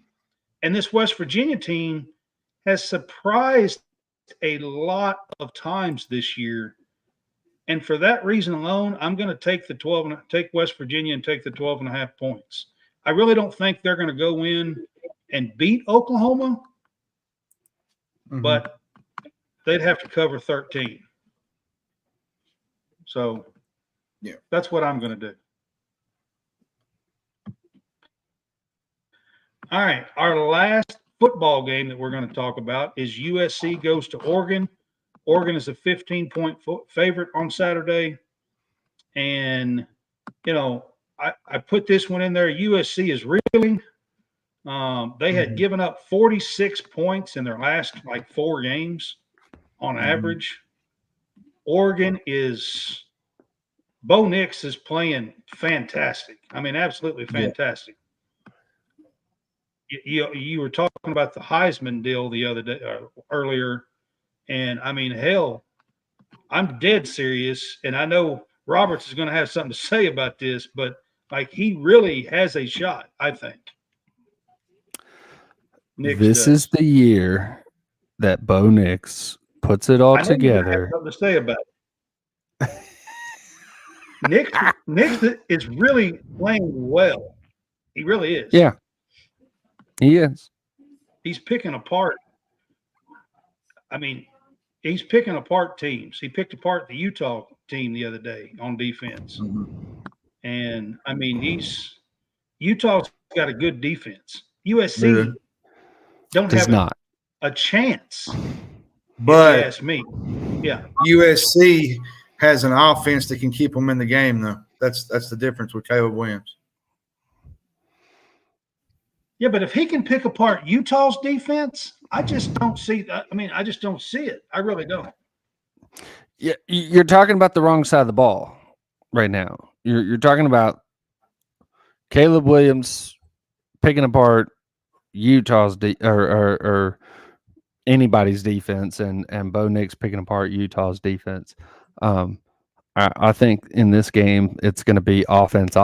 Speaker 1: And this West Virginia team has surprised a lot of times this year. And for that reason alone, I'm going to take West Virginia and take the 12.5 points. I really don't think they're going to go in and beat Oklahoma, but they'd have to cover 13. So,
Speaker 2: yeah,
Speaker 1: that's what I'm going to do. All right, our last football game that we're going to talk about is USC goes to Oregon. Oregon is a 15-point favorite on Saturday. And, I put this one in there. USC is reeling. They had given up 46 points in their last, 4 games on average. Oregon Bo Nix is playing fantastic. I mean, absolutely fantastic. Yeah. You were talking about the Heisman deal the other day, earlier. And I mean, hell, I'm dead serious. And I know Roberts is going to have something to say about this, but he really has a shot, I think.
Speaker 3: This is the year that Bo Nix puts it all together.
Speaker 1: Have something to say about it. Nix is really playing well. He really is.
Speaker 3: Yeah, he is.
Speaker 1: He's picking apart. I mean, he's picking apart teams. He picked apart the Utah team the other day on defense. And I mean, Utah's got a good defense. USC don't have a chance.
Speaker 2: But
Speaker 1: if you ask me. Yeah.
Speaker 2: USC has an offense that can keep them in the game, though. That's the difference with Caleb Williams.
Speaker 1: Yeah, but if he can pick apart Utah's defense, I just don't see that. I mean, I just don't see it. I really don't.
Speaker 3: Yeah, you're talking about the wrong side of the ball right now. You're talking about Caleb Williams picking apart Utah's or anybody's defense, and Bo Nix picking apart Utah's defense. I think in this game it's going to be offense.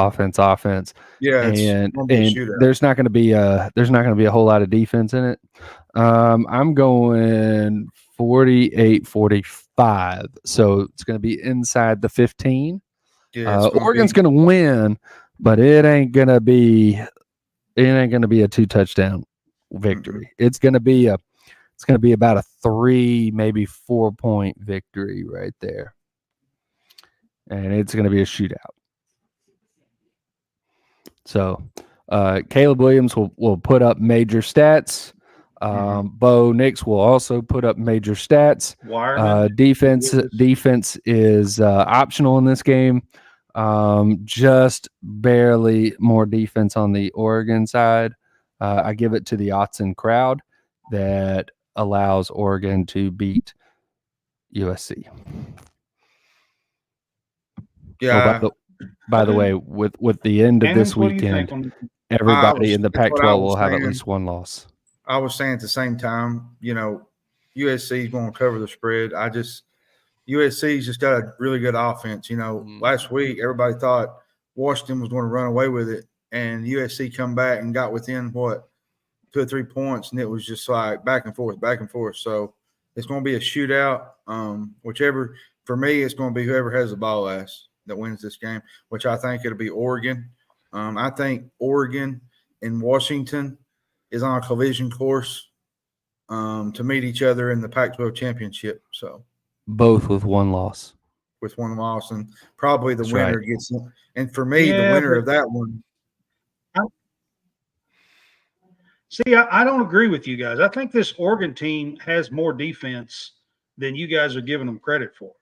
Speaker 2: Yeah,
Speaker 3: and there's not going to be a whole lot of defense in it. I'm going 48-45, so it's going to be inside the 15.
Speaker 2: Yeah,
Speaker 3: Oregon's going to win, but it ain't going to be a 2-touchdown victory. It's going to be about a 3, maybe 4 point victory right there. And it's going to be a shootout. So Caleb Williams will put up major stats. Bo Nix will also put up major stats. Defense is optional in this game. Just barely more defense on the Oregon side. I give it to the Autzen crowd that allows Oregon to beat USC.
Speaker 2: Yeah.
Speaker 3: By the way, with the end of this weekend, everybody in the Pac-12 will have at least one loss.
Speaker 2: I was saying at the same time, USC is going to cover the spread. USC's just got a really good offense. Last week everybody thought Washington was going to run away with it, and USC come back and got within 2 or 3 points, and it was just back and forth. So it's going to be a shootout. For me, it's going to be whoever has the ball last that wins this game, which I think it'll be Oregon. I think Oregon and Washington is on a collision course to meet each other in the Pac-12 championship. So
Speaker 3: both with one loss.
Speaker 2: And probably the winner gets – and for me, the winner of that one –
Speaker 1: See, I don't agree with you guys. I think this Oregon team has more defense than you guys are giving them credit for.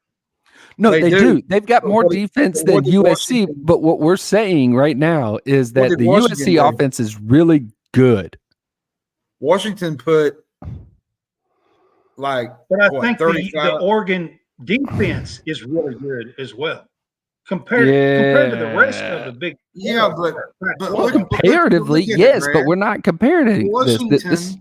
Speaker 3: No,
Speaker 2: They
Speaker 3: they
Speaker 2: do.
Speaker 3: do. They've got
Speaker 2: But
Speaker 3: more
Speaker 2: what-
Speaker 3: defense
Speaker 2: but what
Speaker 3: than
Speaker 2: did
Speaker 3: USC.
Speaker 2: Washington-
Speaker 3: But what we're saying right now is
Speaker 2: What
Speaker 3: that
Speaker 2: did
Speaker 3: the
Speaker 2: Washington
Speaker 3: USC
Speaker 2: do?
Speaker 3: offense is really good.
Speaker 2: Washington put like
Speaker 1: But I
Speaker 2: what,
Speaker 1: think the
Speaker 2: 35?
Speaker 1: Oregon defense is really good as well. Compared to the rest of the Big 12.
Speaker 2: but
Speaker 3: Well,
Speaker 2: look,
Speaker 3: comparatively,
Speaker 2: look at it,
Speaker 3: yes, but
Speaker 2: Brad.
Speaker 3: we're not comparing this.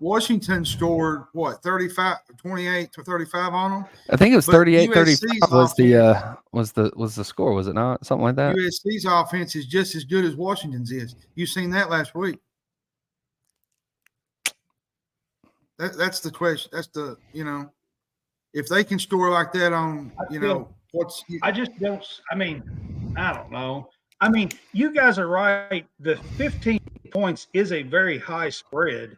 Speaker 2: Washington scored what, 35, 28 to 35 on them.
Speaker 3: I think it was
Speaker 2: but
Speaker 3: 38 35
Speaker 2: USC's
Speaker 3: was the score, was it not? Something like that.
Speaker 2: USC's offense is just as good as Washington's is. You seen that last week. That's the question. That's the, if they can score like that on,
Speaker 1: I just don't. I mean, I don't know. I mean, you guys are right. The 15 points is a very high spread.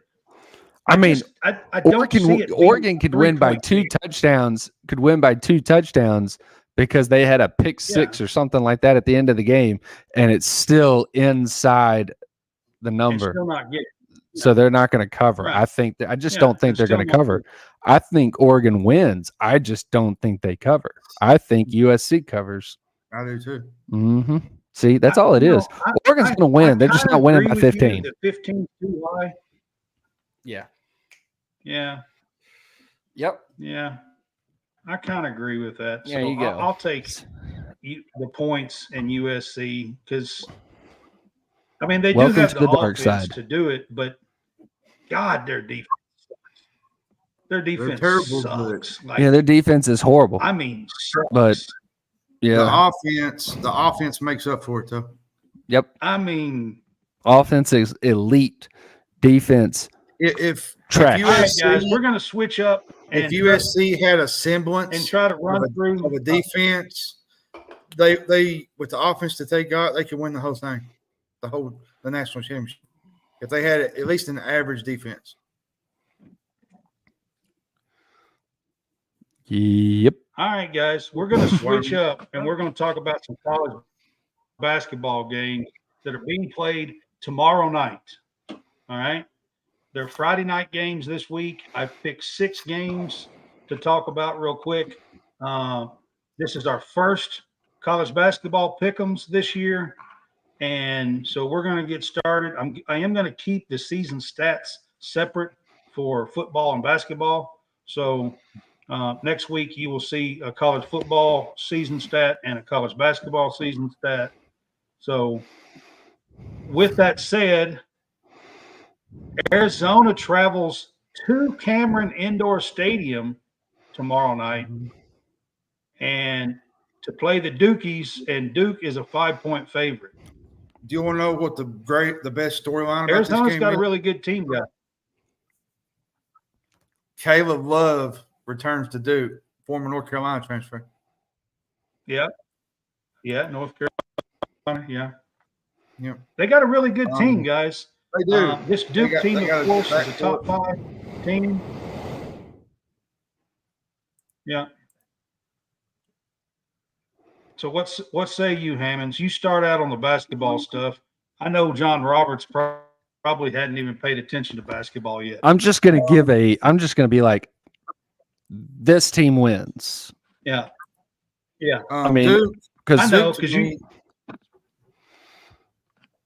Speaker 3: I mean,
Speaker 1: I don't see it.
Speaker 3: Oregon could win by 2 touchdowns. Could win by 2 touchdowns because they had a pick six or something like that at the end of the game, and it's still inside the number.
Speaker 1: Still not getting.
Speaker 3: So they're not going to cover.
Speaker 1: Right.
Speaker 3: I just don't think they're going to cover. I think Oregon wins. I just don't think they cover. I think USC covers.
Speaker 2: I do too.
Speaker 3: Mm-hmm. See, that's all it is. Oregon's going to win. They're just not winning by 15.
Speaker 1: The 15 too high.
Speaker 3: Yeah.
Speaker 1: Yeah.
Speaker 3: Yep.
Speaker 1: Yeah. I kind of agree with that.
Speaker 3: Yeah,
Speaker 1: so
Speaker 3: you go.
Speaker 1: I'll take the points in USC because, I mean, they do have the
Speaker 3: dark
Speaker 1: offense
Speaker 3: side
Speaker 1: to do it, but God, their defense sucks. Their defense sucks. Like,
Speaker 3: their defense is horrible.
Speaker 1: I mean, sucks.
Speaker 3: But yeah,
Speaker 2: the offense makes up for it though.
Speaker 3: Yep.
Speaker 1: I mean,
Speaker 3: offense is elite. Defense,
Speaker 2: if
Speaker 3: trash.
Speaker 1: All right, guys, we're going to switch up.
Speaker 2: If USC had a semblance
Speaker 1: and try to run through
Speaker 2: of a defense, they with the offense that they got, they could win the whole thing, the national championship. If they had at least an average defense.
Speaker 3: Yep.
Speaker 1: All right, guys, we're going to switch up and we're going to talk about some college basketball games that are being played tomorrow night. All right. They're Friday night games this week. I've picked 6 games to talk about real quick. This is our first college basketball pick'ems this year. And so we're going to get started. I am going to keep the season stats separate for football and basketball. So next week you will see a college football season stat and a college basketball season stat. So with that said, Arizona travels to Cameron Indoor Stadium tomorrow night and to play the Dukies, and Duke is a 5-point favorite.
Speaker 2: Do you want to know what the best storyline about
Speaker 1: Arizona's
Speaker 2: this game
Speaker 1: got
Speaker 2: is?
Speaker 1: a really good team, guys.
Speaker 2: Caleb Love returns to Duke, former North Carolina transfer.
Speaker 1: Yeah. Yeah, North Carolina, yeah.
Speaker 2: Yep.
Speaker 1: They got a really good team, guys.
Speaker 2: They do.
Speaker 1: This Duke team, of course, is a top 5 team. Yeah. So what say you, Hammonds? You start out on the basketball stuff. I know John Roberts probably hadn't even paid attention to basketball yet.
Speaker 3: I'm just going to be like, this team wins.
Speaker 1: Yeah. Yeah.
Speaker 3: I mean, because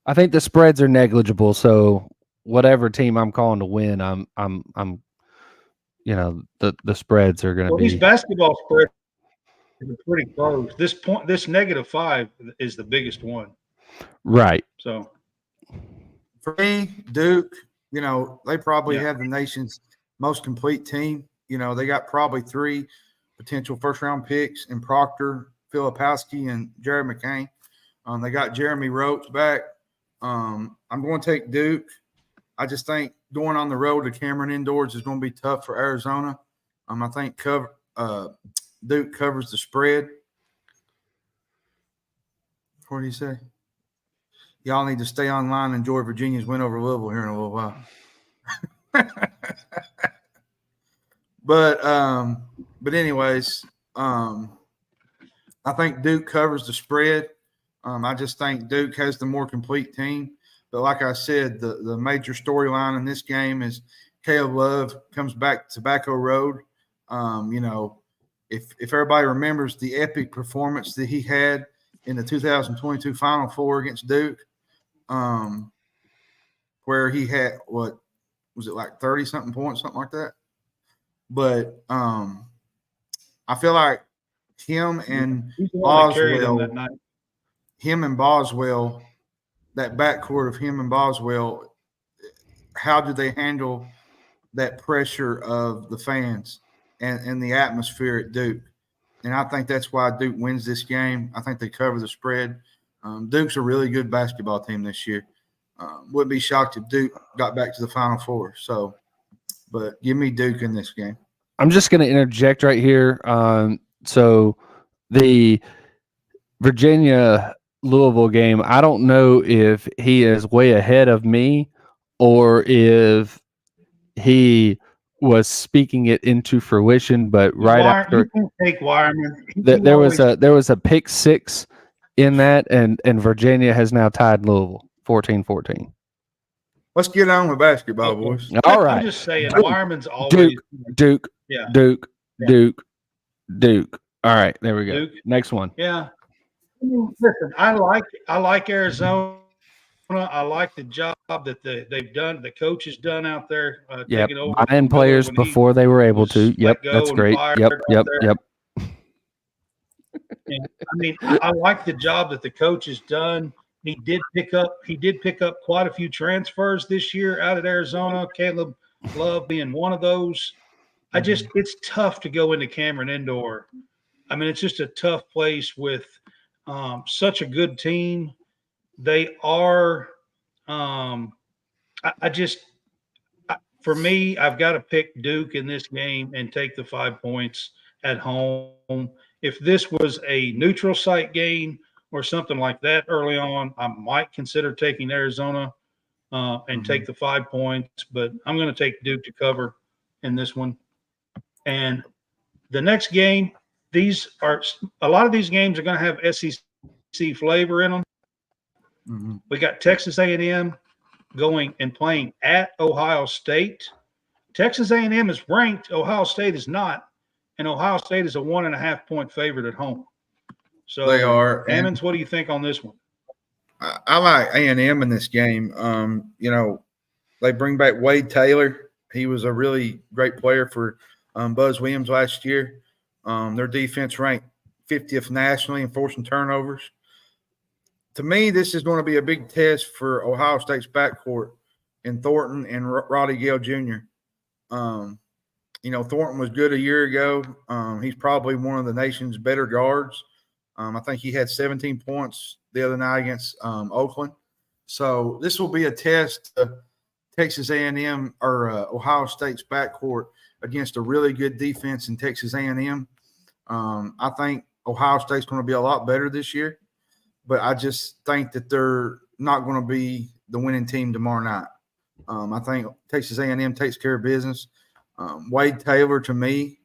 Speaker 3: I think the spreads are negligible. So whatever team I'm calling to win, I'm the spreads are going to be.
Speaker 1: These basketball spreads are pretty close. This -5 is the biggest one.
Speaker 3: Right.
Speaker 1: So
Speaker 2: for me, Duke, they probably have the nation's most complete team. They got probably 3 potential first-round picks in Proctor, Filipowski, and Jared McCain. They got Jeremy Roach back. I'm going to take Duke. I just think going on the road to Cameron Indoors is going to be tough for Arizona. I think Duke covers the spread. What do you say? Y'all need to stay online and enjoy Virginia's win over Louisville here in a little while. But anyways, I think Duke covers the spread. I just think Duke has the more complete team. But like I said, the major storyline in this game is Caleb Love comes back to Tobacco Road. If everybody remembers the epic performance that he had in the 2022 Final Four against Duke, where he had what was it like 30-something points, something like that. But I feel like him and Boswell, that backcourt of him and Boswell, how do they handle that pressure of the fans and the atmosphere at Duke? And I think that's why Duke wins this game. I think they cover the spread. Duke's a really good basketball team this year. Wouldn't be shocked if Duke got back to the Final Four. So, but give me Duke in this game.
Speaker 3: I'm just going to interject right here. So the Virginia Louisville game, I don't know if he is way ahead of me or if he was speaking it into fruition, but right after
Speaker 1: you can take Wireman.
Speaker 3: there was a pick six in that, and Virginia has now tied Louisville 14-14.
Speaker 2: Let's get on with basketball, boys.
Speaker 3: All right.
Speaker 1: I'm just saying,
Speaker 3: Duke,
Speaker 1: Wireman's always
Speaker 3: Duke.
Speaker 1: Yeah.
Speaker 3: Duke. All right, there we go.
Speaker 1: Duke.
Speaker 3: Next one.
Speaker 1: Yeah. Listen, I like Arizona. I like the job that they've done. The coach has done out there.
Speaker 3: Yep,
Speaker 1: Taking over
Speaker 3: buying players before they were able to. Yep, that's great. Yep.
Speaker 1: And, I mean, I like the job that the coach has done. He did pick up quite a few transfers this year out of Arizona. Caleb Love being one of those. It's tough to go into Cameron Indoor. I mean, it's just a tough place with such a good team. They are. For me, I've got to pick Duke in this game and take the 5 points at home. If this was a neutral site game or something like that early on, I might consider taking Arizona and take the 5 points. But I'm going to take Duke to cover in this one. And the next game, a lot of these games are going to have SEC flavor in them.
Speaker 2: Mm-hmm.
Speaker 1: We got Texas A&M going and playing at Ohio State. Texas A&M is ranked. Ohio State is not. And Ohio State is a 1.5 point favorite at home. So
Speaker 2: they are.
Speaker 1: Ammons, what do you think on this one?
Speaker 2: I like A&M in this game. They bring back Wade Taylor. He was a really great player for Buzz Williams last year. Their defense ranked 50th nationally in forcing turnovers. To me, this is going to be a big test for Ohio State's backcourt in Thornton and Roddy Gale Jr. Thornton was good a year ago. He's probably one of the nation's better guards. I think he had 17 points the other night against Oakland. So this will be a test of Texas A&M or Ohio State's backcourt against a really good defense in Texas A&M. I think Ohio State's going to be a lot better this year, but I just think that they're not going to be the winning team tomorrow night. I think Texas A&M takes care of business. Wade Taylor, to me,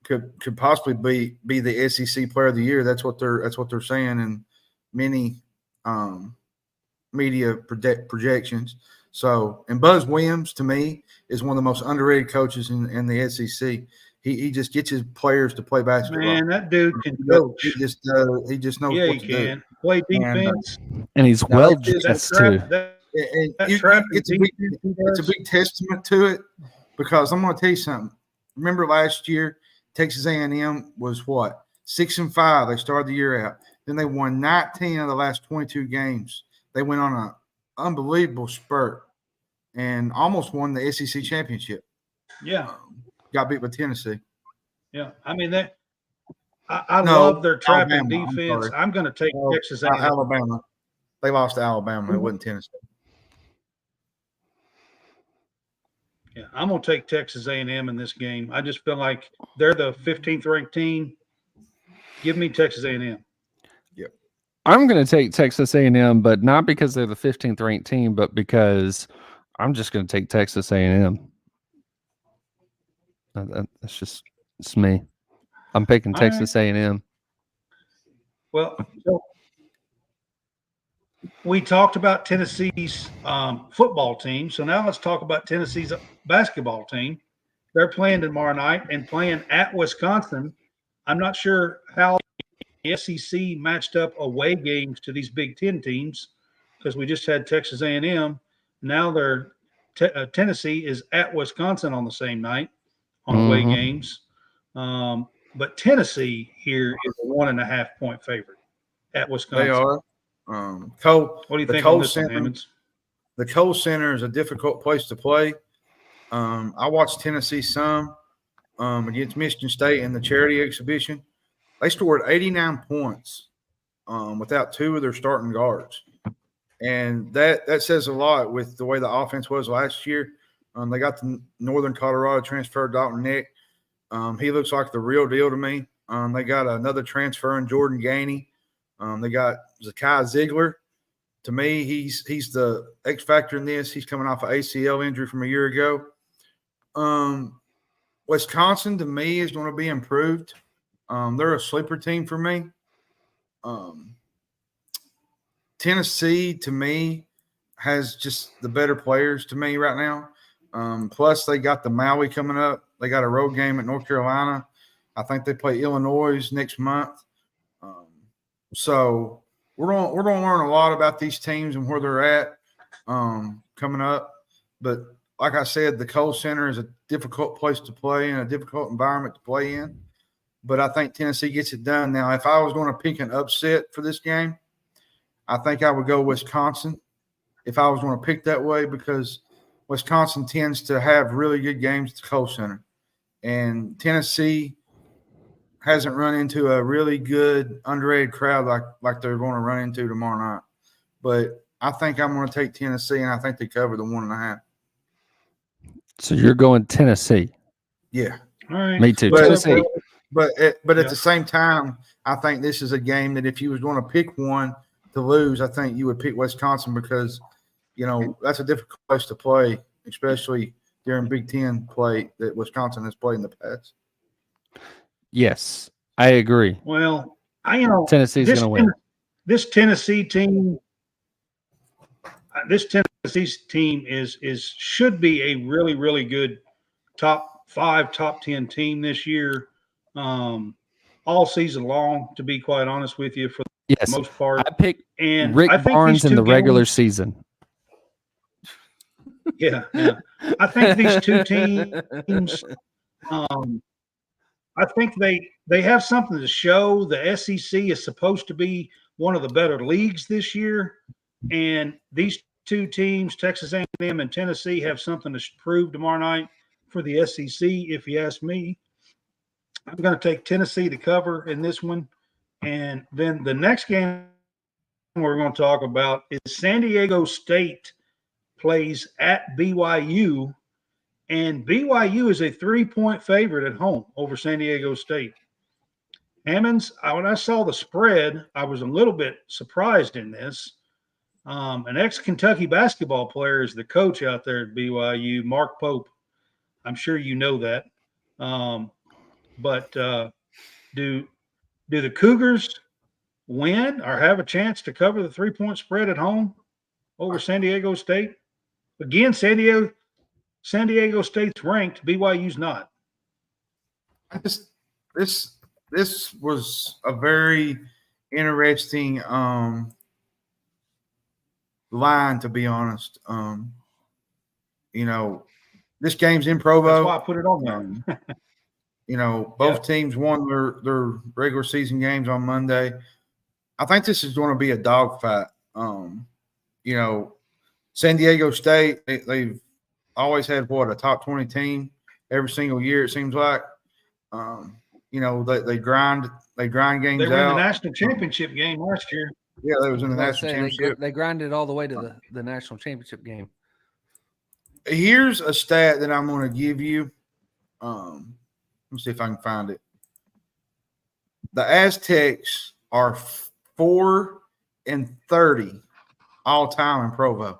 Speaker 2: could possibly be the SEC Player of the Year. That's what they're saying in many media projections. So, and Buzz Williams, to me, is one of the most underrated coaches in the SEC. He just gets his players to play basketball.
Speaker 1: Man, that dude can coach.
Speaker 2: He just knows what to do.
Speaker 1: Play defense.
Speaker 3: And he's well dressed too.
Speaker 2: It's a big testament to it, because I'm going to tell you something. Remember last year, Texas A&M was what? 6-5. They started the year out. Then they won 19 of the last 22 games. They went on an unbelievable spurt and almost won the SEC championship.
Speaker 1: Yeah.
Speaker 2: Got beat by Tennessee.
Speaker 1: Yeah. I mean, I love their trapping defense. I'm going to take Texas A&M.
Speaker 2: Alabama. They lost to Alabama. It wasn't Tennessee.
Speaker 1: Yeah, I'm going to take Texas A&M in this game. I just feel like they're the 15th ranked team. Give me Texas A&M.
Speaker 2: Yep.
Speaker 3: I'm going to take Texas A&M, but not because they're the 15th ranked team, but because I'm just going to take Texas A&M. It's me. I'm picking Texas A&M.
Speaker 1: Well, we talked about Tennessee's football team. So now let's talk about Tennessee's basketball team. They're playing tomorrow night and playing at Wisconsin. I'm not sure how the SEC matched up away games to these Big Ten teams because we just had Texas A&M. Now Tennessee is at Wisconsin on the same night on away games. But Tennessee here is a 1.5 point favorite at Wisconsin.
Speaker 2: They are. Cole,
Speaker 1: What do you think
Speaker 2: Cole
Speaker 1: on this
Speaker 2: Center,
Speaker 1: one, Hammonds?
Speaker 2: The Cole Center is a difficult place to play. I watched Tennessee some against Michigan State in the charity exhibition. They scored 89 points without two of their starting guards. And that says a lot with the way the offense was last year. They got the Northern Colorado transfer, Dalton Nick. He looks like the real deal to me. They got another transfer in Jordan Gainey. They got Zakai Ziegler. To me, he's the X factor in this. He's coming off an ACL injury from a year ago. Wisconsin, to me, is going to be improved. They're a sleeper team for me. Tennessee, to me, has just the better players to me right now. Plus, they got the Maui coming up. They got a road game at North Carolina. I think they play Illinois next month. So we're going to learn a lot about these teams and where they're at coming up. But like I said, the Cole Center is a difficult place to play and a difficult environment to play in. But I think Tennessee gets it done. Now, if I was going to pick an upset for this game, I think I would go Wisconsin if I was going to pick that way because Wisconsin tends to have really good games at the Cole Center. And Tennessee hasn't run into a really good underrated crowd like they're going to run into tomorrow night. But I think I'm going to take Tennessee, and I think they cover the 1.5.
Speaker 3: So you're going Tennessee?
Speaker 2: Yeah.
Speaker 1: All right.
Speaker 3: Me too.
Speaker 2: But,
Speaker 3: Tennessee.
Speaker 2: But at the same time, I think this is a game that if you was going to pick one to lose, I think you would pick Wisconsin because, that's a difficult place to play, especially during Big Ten play that Wisconsin has played in the past.
Speaker 3: Yes, I agree.
Speaker 1: Well,
Speaker 3: Tennessee's going to win.
Speaker 1: This Tennessee team should be a really, really good top 5, top 10 team this year, all season long. To be quite honest with you, for the most part,
Speaker 3: I picked
Speaker 1: and
Speaker 3: Rick
Speaker 1: I think
Speaker 3: Barnes in the regular season.
Speaker 1: Yeah. I think these two teams. I think they have something to show. The SEC is supposed to be one of the better leagues this year, and these two teams, Texas A&M and Tennessee, have something to prove tomorrow night for the SEC. If you ask me, I'm going to take Tennessee to cover in this one, and then the next game we're going to talk about is San Diego State plays at BYU. And BYU is a 3-point favorite at home over San Diego State. Hammonds, when I saw the spread, I was a little bit surprised in this. An ex-Kentucky basketball player is the coach out there at BYU, Mark Pope. I'm sure you know that. But do the Cougars win or have a chance to cover the 3-point spread at home over San Diego State? Again, San Diego State's ranked. BYU's not.
Speaker 2: This was a very interesting line, to be honest. This game's in Provo.
Speaker 1: That's why I put it on there.
Speaker 2: Both teams won their regular season games on Monday. I think this is going to be a dogfight. San Diego State, they've always had a top 20 team every single year, it seems like. They grind games out. They were in
Speaker 1: the national championship game last year.
Speaker 2: Yeah, they was in the national championship.
Speaker 3: They grinded all the way to the national championship game.
Speaker 2: Here's a stat that I'm going to give you. Let me see if I can find it. The Aztecs are 4-30 all time in Provo.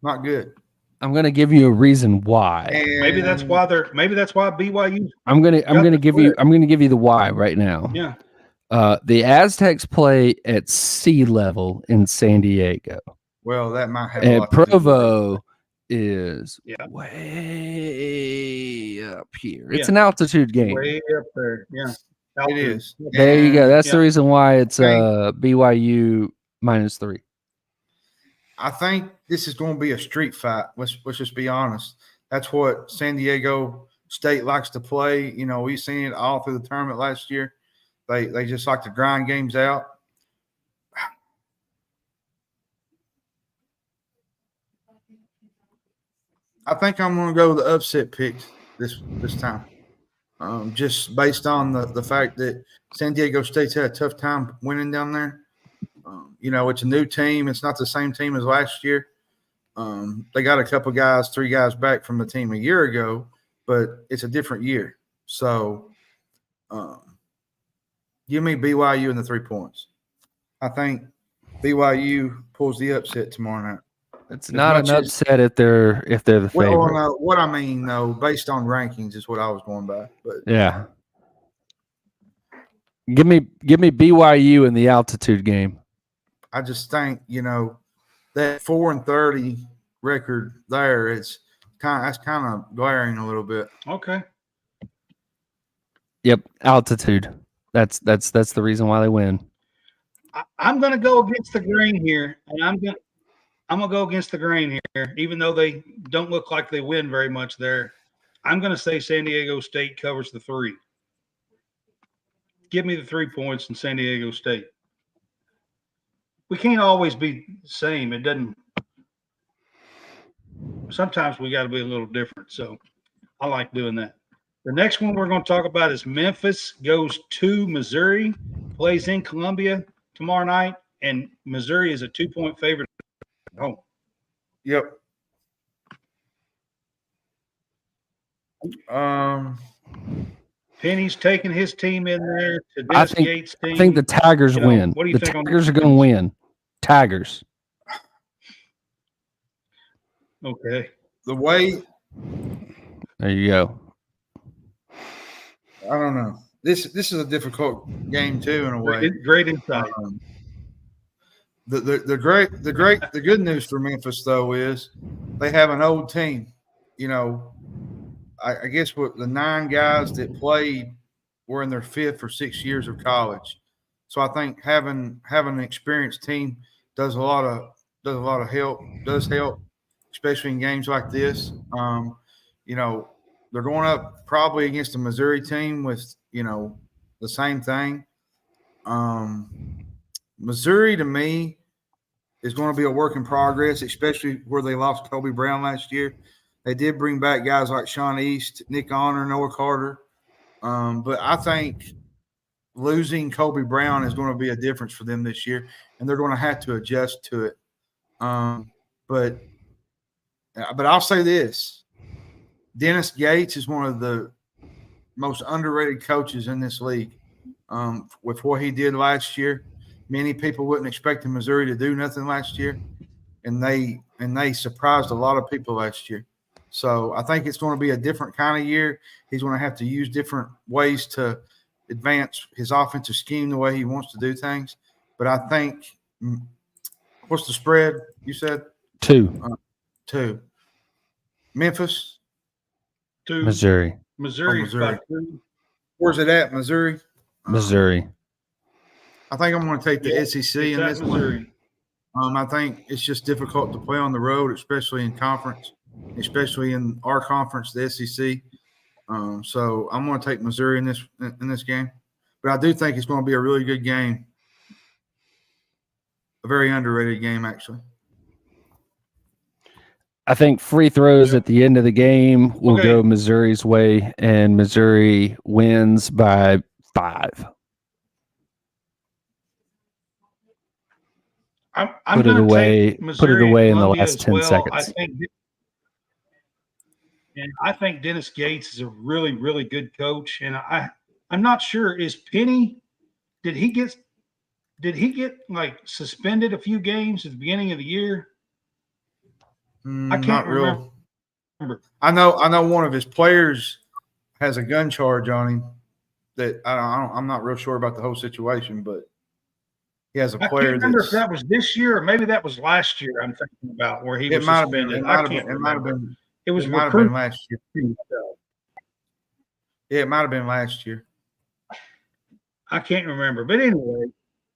Speaker 2: Not good.
Speaker 3: I'm going to give you a reason why.
Speaker 2: And
Speaker 1: maybe that's why BYU.
Speaker 3: I'm going to give you the why right now.
Speaker 1: Yeah.
Speaker 3: The Aztecs play at sea level in San Diego,
Speaker 2: Well, that might have a
Speaker 3: and
Speaker 2: lot to do with it.
Speaker 3: Provo is
Speaker 1: Yeah.
Speaker 3: way up here. It's
Speaker 1: Yeah.
Speaker 3: an altitude game.
Speaker 1: Way up there. Yeah.
Speaker 2: It is.
Speaker 3: There you go.
Speaker 2: And
Speaker 3: That's the reason why it's
Speaker 2: think-
Speaker 3: BYU -3.
Speaker 2: I think this is going to be a street fight. Let's just be honest. That's what San Diego State likes to play. You know, we've seen it all through the tournament last year. They just like to grind games out. I think I'm going to go with the upset pick this time, just based on the fact that San Diego State's had a tough time winning down there. You know, it's a new team. It's not the same team as last year. They got a couple guys, 3 guys back from the team a year ago, but it's a different year. So give me BYU in the 3 points. I think BYU pulls the upset tomorrow night.
Speaker 3: It's not an upset if they're the favorite.
Speaker 2: Well, no, what I mean, though, based on rankings is what I was going by. But
Speaker 3: yeah. Give me BYU in the altitude game.
Speaker 2: I just think, you know, that 4-30 record there, that's kind of glaring a little bit.
Speaker 1: Okay.
Speaker 3: Yep, altitude. That's the reason why they win.
Speaker 1: I'm going to go against the grain here, and I'm going to go against the grain here, even though they don't look like they win very much there. I'm going to say San Diego State covers the 3. Give me the 3 points in San Diego State. We can't always be the same. It doesn't. Sometimes we got to be a little different. So I like doing that. The next one we're going to talk about is Memphis goes to Missouri, plays in Columbia tomorrow night, and Missouri is a 2-point favorite at home.
Speaker 2: Yep.
Speaker 1: Penny's taking his team in there to
Speaker 3: I
Speaker 1: Dennis Gates' team.
Speaker 3: think the Tigers
Speaker 1: You know,
Speaker 3: win.
Speaker 1: what do you
Speaker 3: The
Speaker 1: think on
Speaker 3: Tigers
Speaker 1: the
Speaker 3: are going to win. Tigers.
Speaker 1: Okay.
Speaker 2: The way
Speaker 3: There you go.
Speaker 2: I don't know. This is a difficult game too, in a way.
Speaker 1: Great insight.
Speaker 2: The good news for Memphis though is they have an old team. You know, I guess what the 9 guys that played were in their 5th or 6th years of college. So I think having an experienced team does help, especially in games like this. You know, they're going up probably against a Missouri team with, you know, the same thing. Missouri to me is going to be a work in progress, especially where they lost Kobe Brown last year. They did bring back guys like Sean East, Nick Honor, Noah Carter. But I think losing Kobe Brown is going to be a difference for them this year, and they're going to have to adjust to it. But I'll say this. Dennis Gates is one of the most underrated coaches in this league. With what he did last year, many people wouldn't expect Missouri to do nothing last year, and they surprised a lot of people last year. So I think it's going to be a different kind of year. He's going to have to use different ways to advance his offensive scheme the way he wants to do things. But I think what's the spread you said?
Speaker 3: 2.
Speaker 2: 2. Memphis.
Speaker 1: 2.
Speaker 3: Missouri.
Speaker 1: Missouri's
Speaker 2: Missouri.
Speaker 1: by 2.
Speaker 2: Where's it at? Missouri.
Speaker 3: Missouri.
Speaker 2: I think I'm going to take the
Speaker 1: Yeah,
Speaker 2: SEC
Speaker 1: it's
Speaker 2: in
Speaker 1: at
Speaker 2: this
Speaker 1: Missouri.
Speaker 2: one. I think it's just difficult to play on the road, especially in conference, especially in our conference, the SEC. So I'm going to take Missouri in this game. But I do think it's going to be a really good game. A very underrated game, actually.
Speaker 3: I think free throws at the end of the game will go Missouri's way, and Missouri wins by 5.
Speaker 1: I'm
Speaker 3: Put it
Speaker 1: gonna
Speaker 3: away.
Speaker 1: take
Speaker 3: Put it
Speaker 1: Missouri
Speaker 3: away in the
Speaker 1: Columbia
Speaker 3: last
Speaker 1: as
Speaker 3: 10
Speaker 1: well.
Speaker 3: seconds.
Speaker 1: I think Dennis Gates is a really, really good coach, and I'm not sure, is Penny, did he get like suspended a few games at the beginning of the year? I can't
Speaker 2: Not real.
Speaker 1: remember.
Speaker 2: I know one of his players has a gun charge on him that I'm not real sure about the whole situation, but he has a
Speaker 1: I
Speaker 2: player
Speaker 1: can't remember if
Speaker 2: that's.
Speaker 1: that was this year or maybe that was last year. I'm thinking about where he
Speaker 2: It
Speaker 1: was
Speaker 2: might have been.
Speaker 1: suspended.
Speaker 2: It
Speaker 1: I
Speaker 2: might have
Speaker 1: can't
Speaker 2: been. It might have
Speaker 1: remember.
Speaker 2: been.
Speaker 1: It was
Speaker 2: It might have been
Speaker 1: recruiting.
Speaker 2: last year. Yeah, it might have been last year.
Speaker 1: I can't remember. But anyway,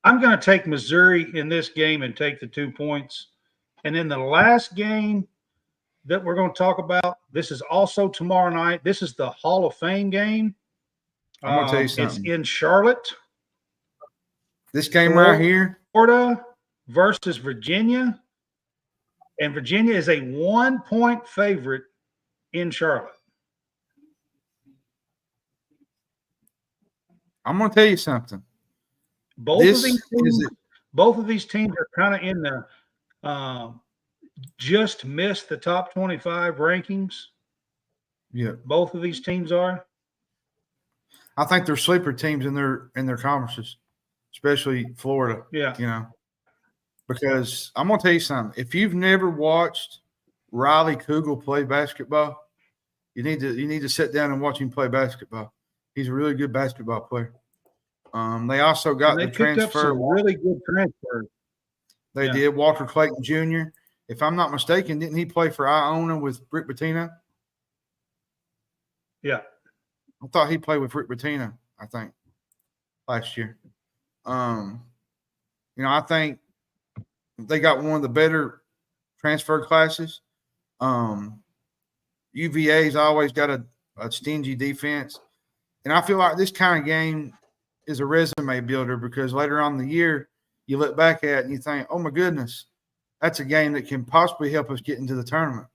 Speaker 1: I'm going to take Missouri in this game and take the 2 points. And then the last game that we're going to talk about, this is also tomorrow night. This is the Hall of Fame game.
Speaker 2: I'm gonna tell you
Speaker 1: It's
Speaker 2: something.
Speaker 1: in Charlotte,
Speaker 2: This game right here,
Speaker 1: Florida versus Virginia. And Virginia is a 1-point favorite in Charlotte.
Speaker 2: I'm gonna tell you something.
Speaker 1: Both of these teams are kind of in the just missed the top 25 rankings.
Speaker 2: Yeah,
Speaker 1: Both of these teams are.
Speaker 2: I think they're sleeper teams in their conferences, especially Florida.
Speaker 1: Yeah.
Speaker 2: You know, because I'm gonna tell you something. If you've never watched Riley Kugel play basketball, you need to sit down and watch him play basketball. He's a really good basketball player. They also got
Speaker 1: They
Speaker 2: the
Speaker 1: picked up
Speaker 2: transfer.
Speaker 1: some really good transfers.
Speaker 2: They did. Walter Clayton Jr. If I'm not mistaken, didn't he play for Iona with Rick Pitino?
Speaker 1: Yeah.
Speaker 2: I thought he played with Rick Pitino, I think, last year. I think they got one of the better transfer classes. UVA's always got a stingy defense. And I feel like this kind of game is a resume builder because later on in the year, you look back at it and you think, oh, my goodness, that's a game that can possibly help us get into the tournament.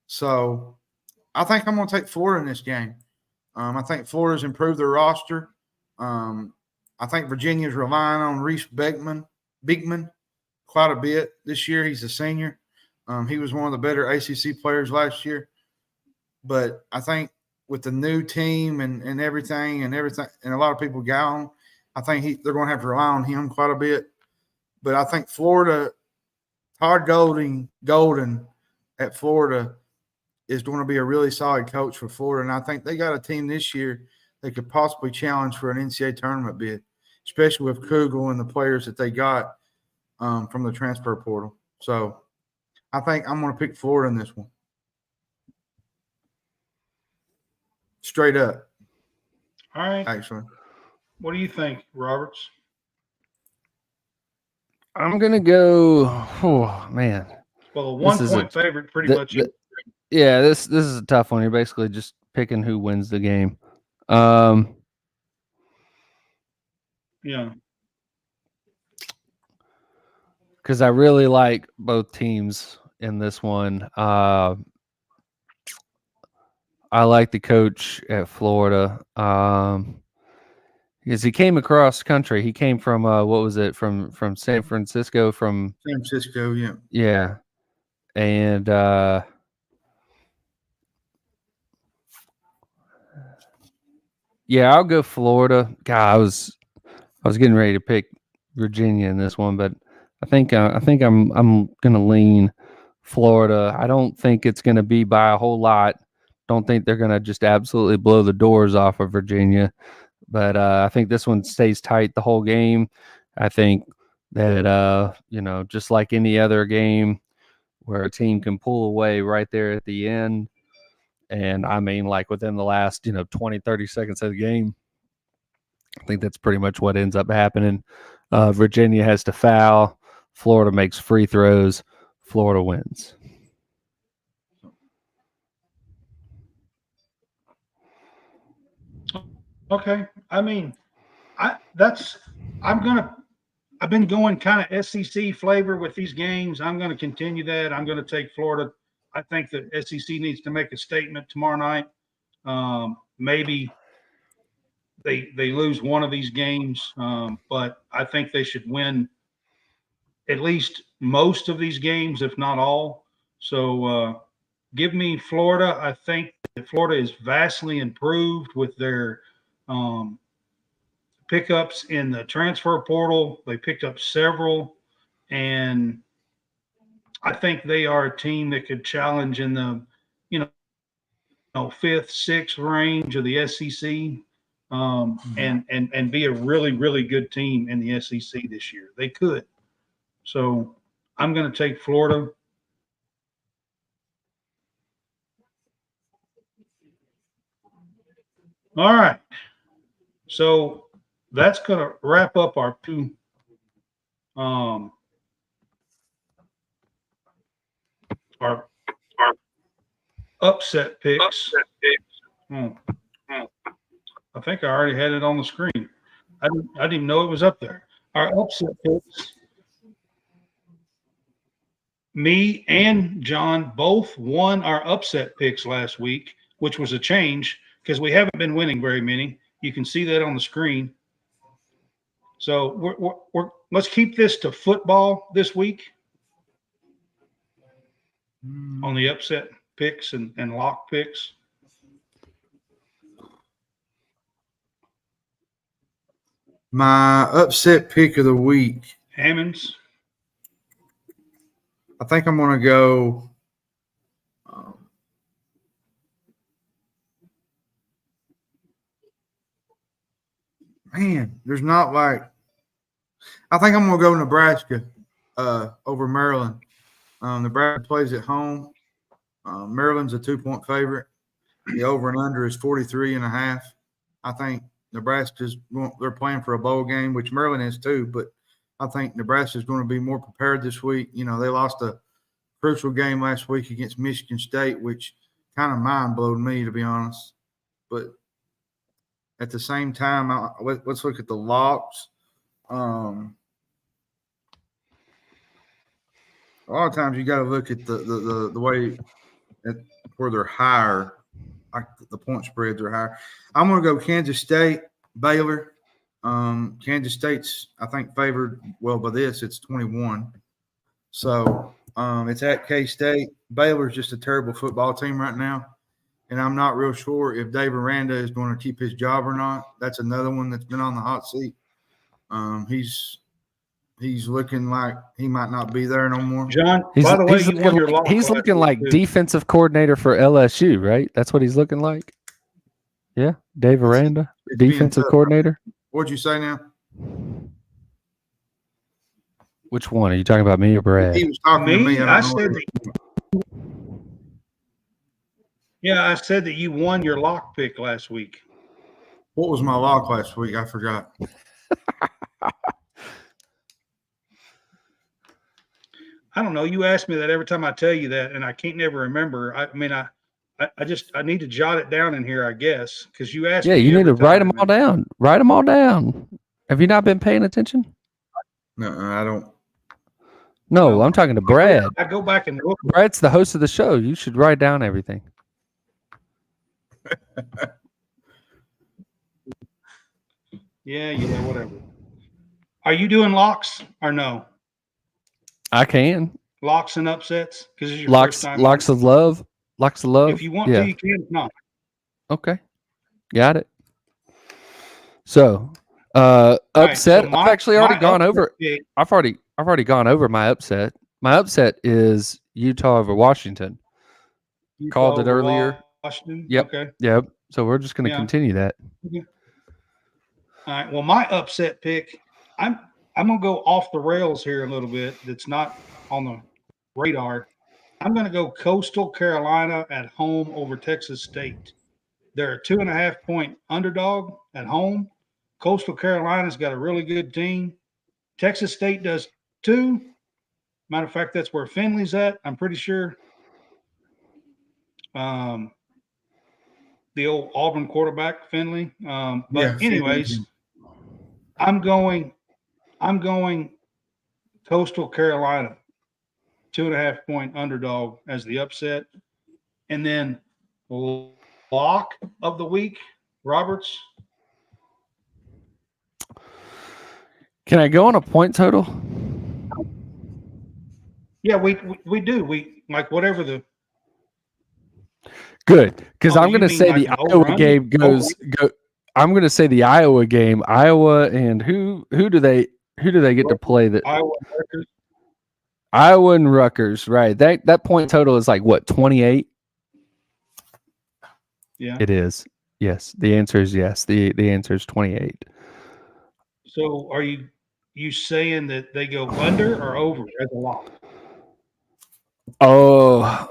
Speaker 2: So I think I'm going to take Florida in this game. I think Florida's improved their roster. I think Virginia's relying on Reese Beekman quite a bit this year. He's a senior. He was one of the better ACC players last year. But I think with the new team and everything, and a lot of people gone, I think they're going to have to rely on him quite a bit. But I think Florida, Todd Golden at Florida is going to be a really solid coach for Florida. And I think they got a team this year that could possibly challenge for an NCAA tournament bid, especially with Kugel and the players that they got from the transfer portal. So I think I'm going to pick Florida in this one. Straight up.
Speaker 1: All right.
Speaker 2: Actually.
Speaker 1: What do you think, Roberts?
Speaker 3: I'm gonna go. Oh man.
Speaker 1: Well, a 1-point favorite, pretty much.
Speaker 3: Yeah, this is a tough one. You're basically just picking who wins the game.
Speaker 1: Yeah.
Speaker 3: Because I really like both teams in this one. I like the coach at Florida. Because he came across country. He came from what was it? From San Francisco.
Speaker 2: San Francisco, yeah.
Speaker 3: Yeah. And yeah, I'll go Florida. God, I was getting ready to pick Virginia in this one, but I think I'm gonna lean Florida. I don't think it's gonna be by a whole lot. Don't think they're gonna just absolutely blow the doors off of Virginia, but I think this one stays tight the whole game. I think that just like any other game where a team can pull away right there at the end, and I mean like within the last 20, 30 seconds of the game. I think that's pretty much what ends up happening. Virginia has to foul. Florida makes free throws. Florida wins.
Speaker 1: Okay. I mean, I've been going kind of SEC flavor with these games. I'm going to continue that. I'm going to take Florida. I think the SEC needs to make a statement tomorrow night. Maybe they lose one of these games, but I think they should win at least most of these games, if not all. So give me Florida. I think that Florida is vastly improved with their pickups in the transfer portal. They picked up several, and I think they are a team that could challenge in the fifth, sixth range of the SEC. and be a really, really good team in the SEC this year. They could. So I'm going to take Florida. All right. So that's going to wrap up our two our upset picks. I think I already had it on the screen. I didn't even know it was up there. Our upset picks. Me and John both won our upset picks last week, which was a change because we haven't been winning very many. You can see that on the screen. So let's keep this to football this week on the upset picks and lock picks.
Speaker 2: My upset pick of the week.
Speaker 1: Hammonds.
Speaker 2: I think I'm going to go. There's not like. I think I'm going to go Nebraska over Maryland. Nebraska plays at home. Maryland's a 2-point favorite. The over and under is 43.5. I think they're playing for a bowl game, which Maryland is too, but I think Nebraska's going to be more prepared this week. You know, they lost a crucial game last week against Michigan State, which kind of mind-blowed me, to be honest. But at the same time, let's look at the locks. A lot of times you got to look at the way where they're higher, like the point spreads are higher. I'm going to go Kansas State, Baylor. Kansas State's, I think, favored. Well, by this, it's 21. So it's at K-State. Baylor's just a terrible football team right now, and I'm not real sure if Dave Aranda is going to keep his job or not. That's another one that's been on the hot seat. He's looking like he might not be there no more.
Speaker 1: John, by the way, you won your lock.
Speaker 3: He's looking like defensive coordinator for LSU, right? That's what he's looking like. Yeah, Dave Aranda, defensive coordinator.
Speaker 2: What'd you say now?
Speaker 3: Which one? Are you talking about me or Brad?
Speaker 2: He was talking to me.
Speaker 1: I said that you won your lock pick last week.
Speaker 2: What was my lock last week? I forgot.
Speaker 1: I don't know. You ask me that every time I tell you that, and I can't never remember. I need to jot it down in here, I guess, because you asked.
Speaker 3: Yeah,
Speaker 1: me
Speaker 3: you need to
Speaker 1: every
Speaker 3: write
Speaker 1: time.
Speaker 3: them all down. Write them all down. Have you not been paying attention?
Speaker 2: No, I don't.
Speaker 3: No, I'm talking to Brad.
Speaker 1: I go back and look.
Speaker 3: Brad's the host of the show. You should write down everything.
Speaker 1: Yeah, whatever. Are you doing locks or no?
Speaker 3: I can.
Speaker 1: Locks and upsets? Because it's your
Speaker 3: Locks,
Speaker 1: first time.
Speaker 3: locks of love. Locks of love.
Speaker 1: If you want
Speaker 3: yeah.
Speaker 1: to, you can. If not.
Speaker 3: Okay. Got it. So, upset.
Speaker 1: Right, so
Speaker 3: I've actually already gone over.
Speaker 1: Pick,
Speaker 3: I've already gone over my upset. My upset is Utah over Washington. Called it earlier.
Speaker 1: Washington.
Speaker 3: Yep.
Speaker 1: Okay.
Speaker 3: Yep. So we're just going to continue that.
Speaker 1: Okay. All right. Well, my upset pick, I'm going to go off the rails here a little bit. That's not on the radar. I'm going to go Coastal Carolina at home over Texas State. They're a 2.5-point underdog at home. Coastal Carolina's got a really good team. Texas State does too. Matter of fact, that's where Finley's at, I'm pretty sure. The old Auburn quarterback, Finley. Anyways, I'm going Coastal Carolina, 2.5-point underdog as the upset. And then lock of the week, Roberts.
Speaker 3: Can I go on a point total?
Speaker 1: Yeah, we do. We like whatever the
Speaker 3: good, because
Speaker 1: Oh,
Speaker 3: I'm
Speaker 1: you
Speaker 3: going to
Speaker 1: mean
Speaker 3: say
Speaker 1: like
Speaker 3: the
Speaker 1: an
Speaker 3: Iowa
Speaker 1: over-under?
Speaker 3: game goes. I'm going to say the Iowa game. Iowa and who do they get to play? That
Speaker 1: Iowa Rutgers.
Speaker 3: Iowa and Rutgers, right? That point total is like what, 28?
Speaker 1: Yeah.
Speaker 3: It is. Yes. The answer is yes. The answer is 28.
Speaker 1: So are you saying that they go under or over as a lock?
Speaker 3: Oh,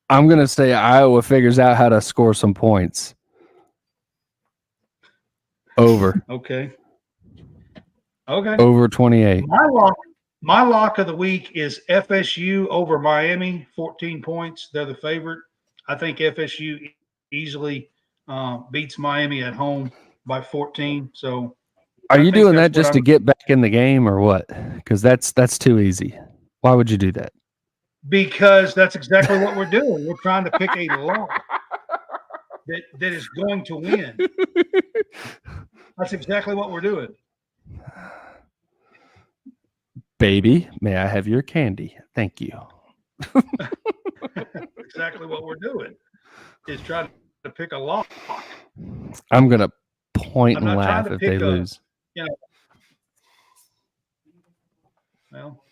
Speaker 3: I'm going to say Iowa figures out how to score some points. Over.
Speaker 1: Okay. Okay.
Speaker 3: Over 28.
Speaker 1: My lock of the week is FSU over Miami, 14 points. They're the favorite. I think FSU easily beats Miami at home by 14. So
Speaker 3: Are
Speaker 1: I
Speaker 3: you
Speaker 1: think
Speaker 3: doing
Speaker 1: that's
Speaker 3: that
Speaker 1: what
Speaker 3: just to get back in the game or what? Because that's too easy. Why would you do that?
Speaker 1: because that's exactly what we're doing. We're trying to pick a lock that is going to win. That's exactly what we're doing.
Speaker 3: Baby, may I have your candy? Thank you.
Speaker 1: Exactly what we're doing is trying to pick a lock.
Speaker 3: I'm going to point
Speaker 1: I'm
Speaker 3: and
Speaker 1: not trying
Speaker 3: laugh
Speaker 1: to
Speaker 3: if they
Speaker 1: pick
Speaker 3: lose.
Speaker 1: Well,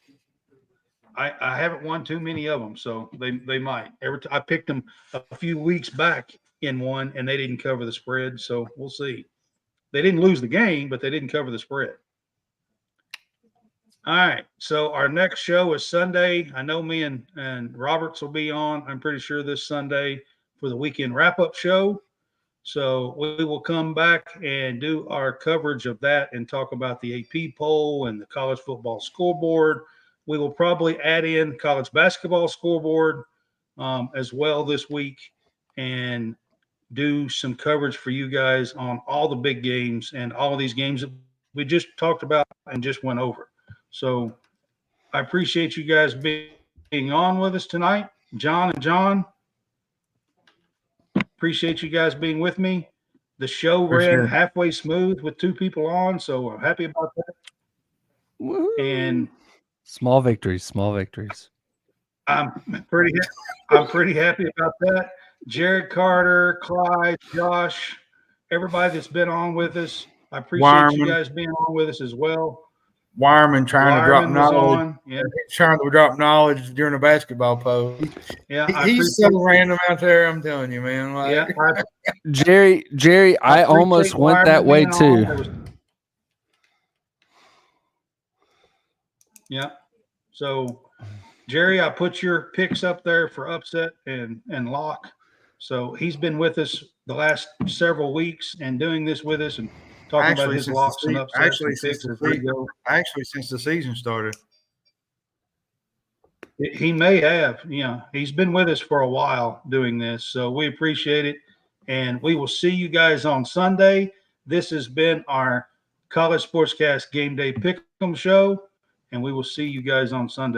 Speaker 1: I haven't won too many of them, so they might. I picked them a few weeks back in one, and they didn't cover the spread. So we'll see. They didn't lose the game, but they didn't cover the spread. All right. So our next show is Sunday. I know me and Roberts will be on. I'm pretty sure this Sunday for the weekend wrap-up show. So we will come back and do our coverage of that and talk about the AP poll and the college football scoreboard. We will probably add in college basketball scoreboard as well this week and do some coverage for you guys on all the big games and all of these games that we just talked about and just went over. So I appreciate you guys being on with us tonight. John and John, appreciate you guys being with me. The show
Speaker 2: For
Speaker 1: ran
Speaker 2: sure.
Speaker 1: halfway smooth with two people on, so I'm happy about that.
Speaker 3: Woo.
Speaker 1: And
Speaker 3: Small victories, small victories.
Speaker 1: I'm pretty happy about that. Jared Carter, Clyde, Josh, everybody that's been on with us. I appreciate you
Speaker 2: Wireman.
Speaker 1: guys being on with us as well.
Speaker 2: Wireman trying to drop
Speaker 1: Wireman was
Speaker 2: knowledge.
Speaker 1: on. Yeah,
Speaker 2: Trying to drop knowledge during a basketball post.
Speaker 1: yeah.
Speaker 2: He's so random out there. I'm telling you, man. Like,
Speaker 1: Yeah,
Speaker 3: Jerry, I almost
Speaker 1: appreciate
Speaker 3: went that
Speaker 1: Wireman
Speaker 3: way
Speaker 1: being on.
Speaker 3: too.
Speaker 1: Yeah. So, Jerry, I put your picks up there for upset and lock. So he's been with us the last several weeks and doing this with us and talking about his locks and upsets and picks as we go.
Speaker 2: Actually, since the season started.
Speaker 1: He may have, he's been with us for a while doing this. So we appreciate it. And we will see you guys on Sunday. This has been our College Sportscast Game Day Pick'em show. And we will see you guys on Sunday.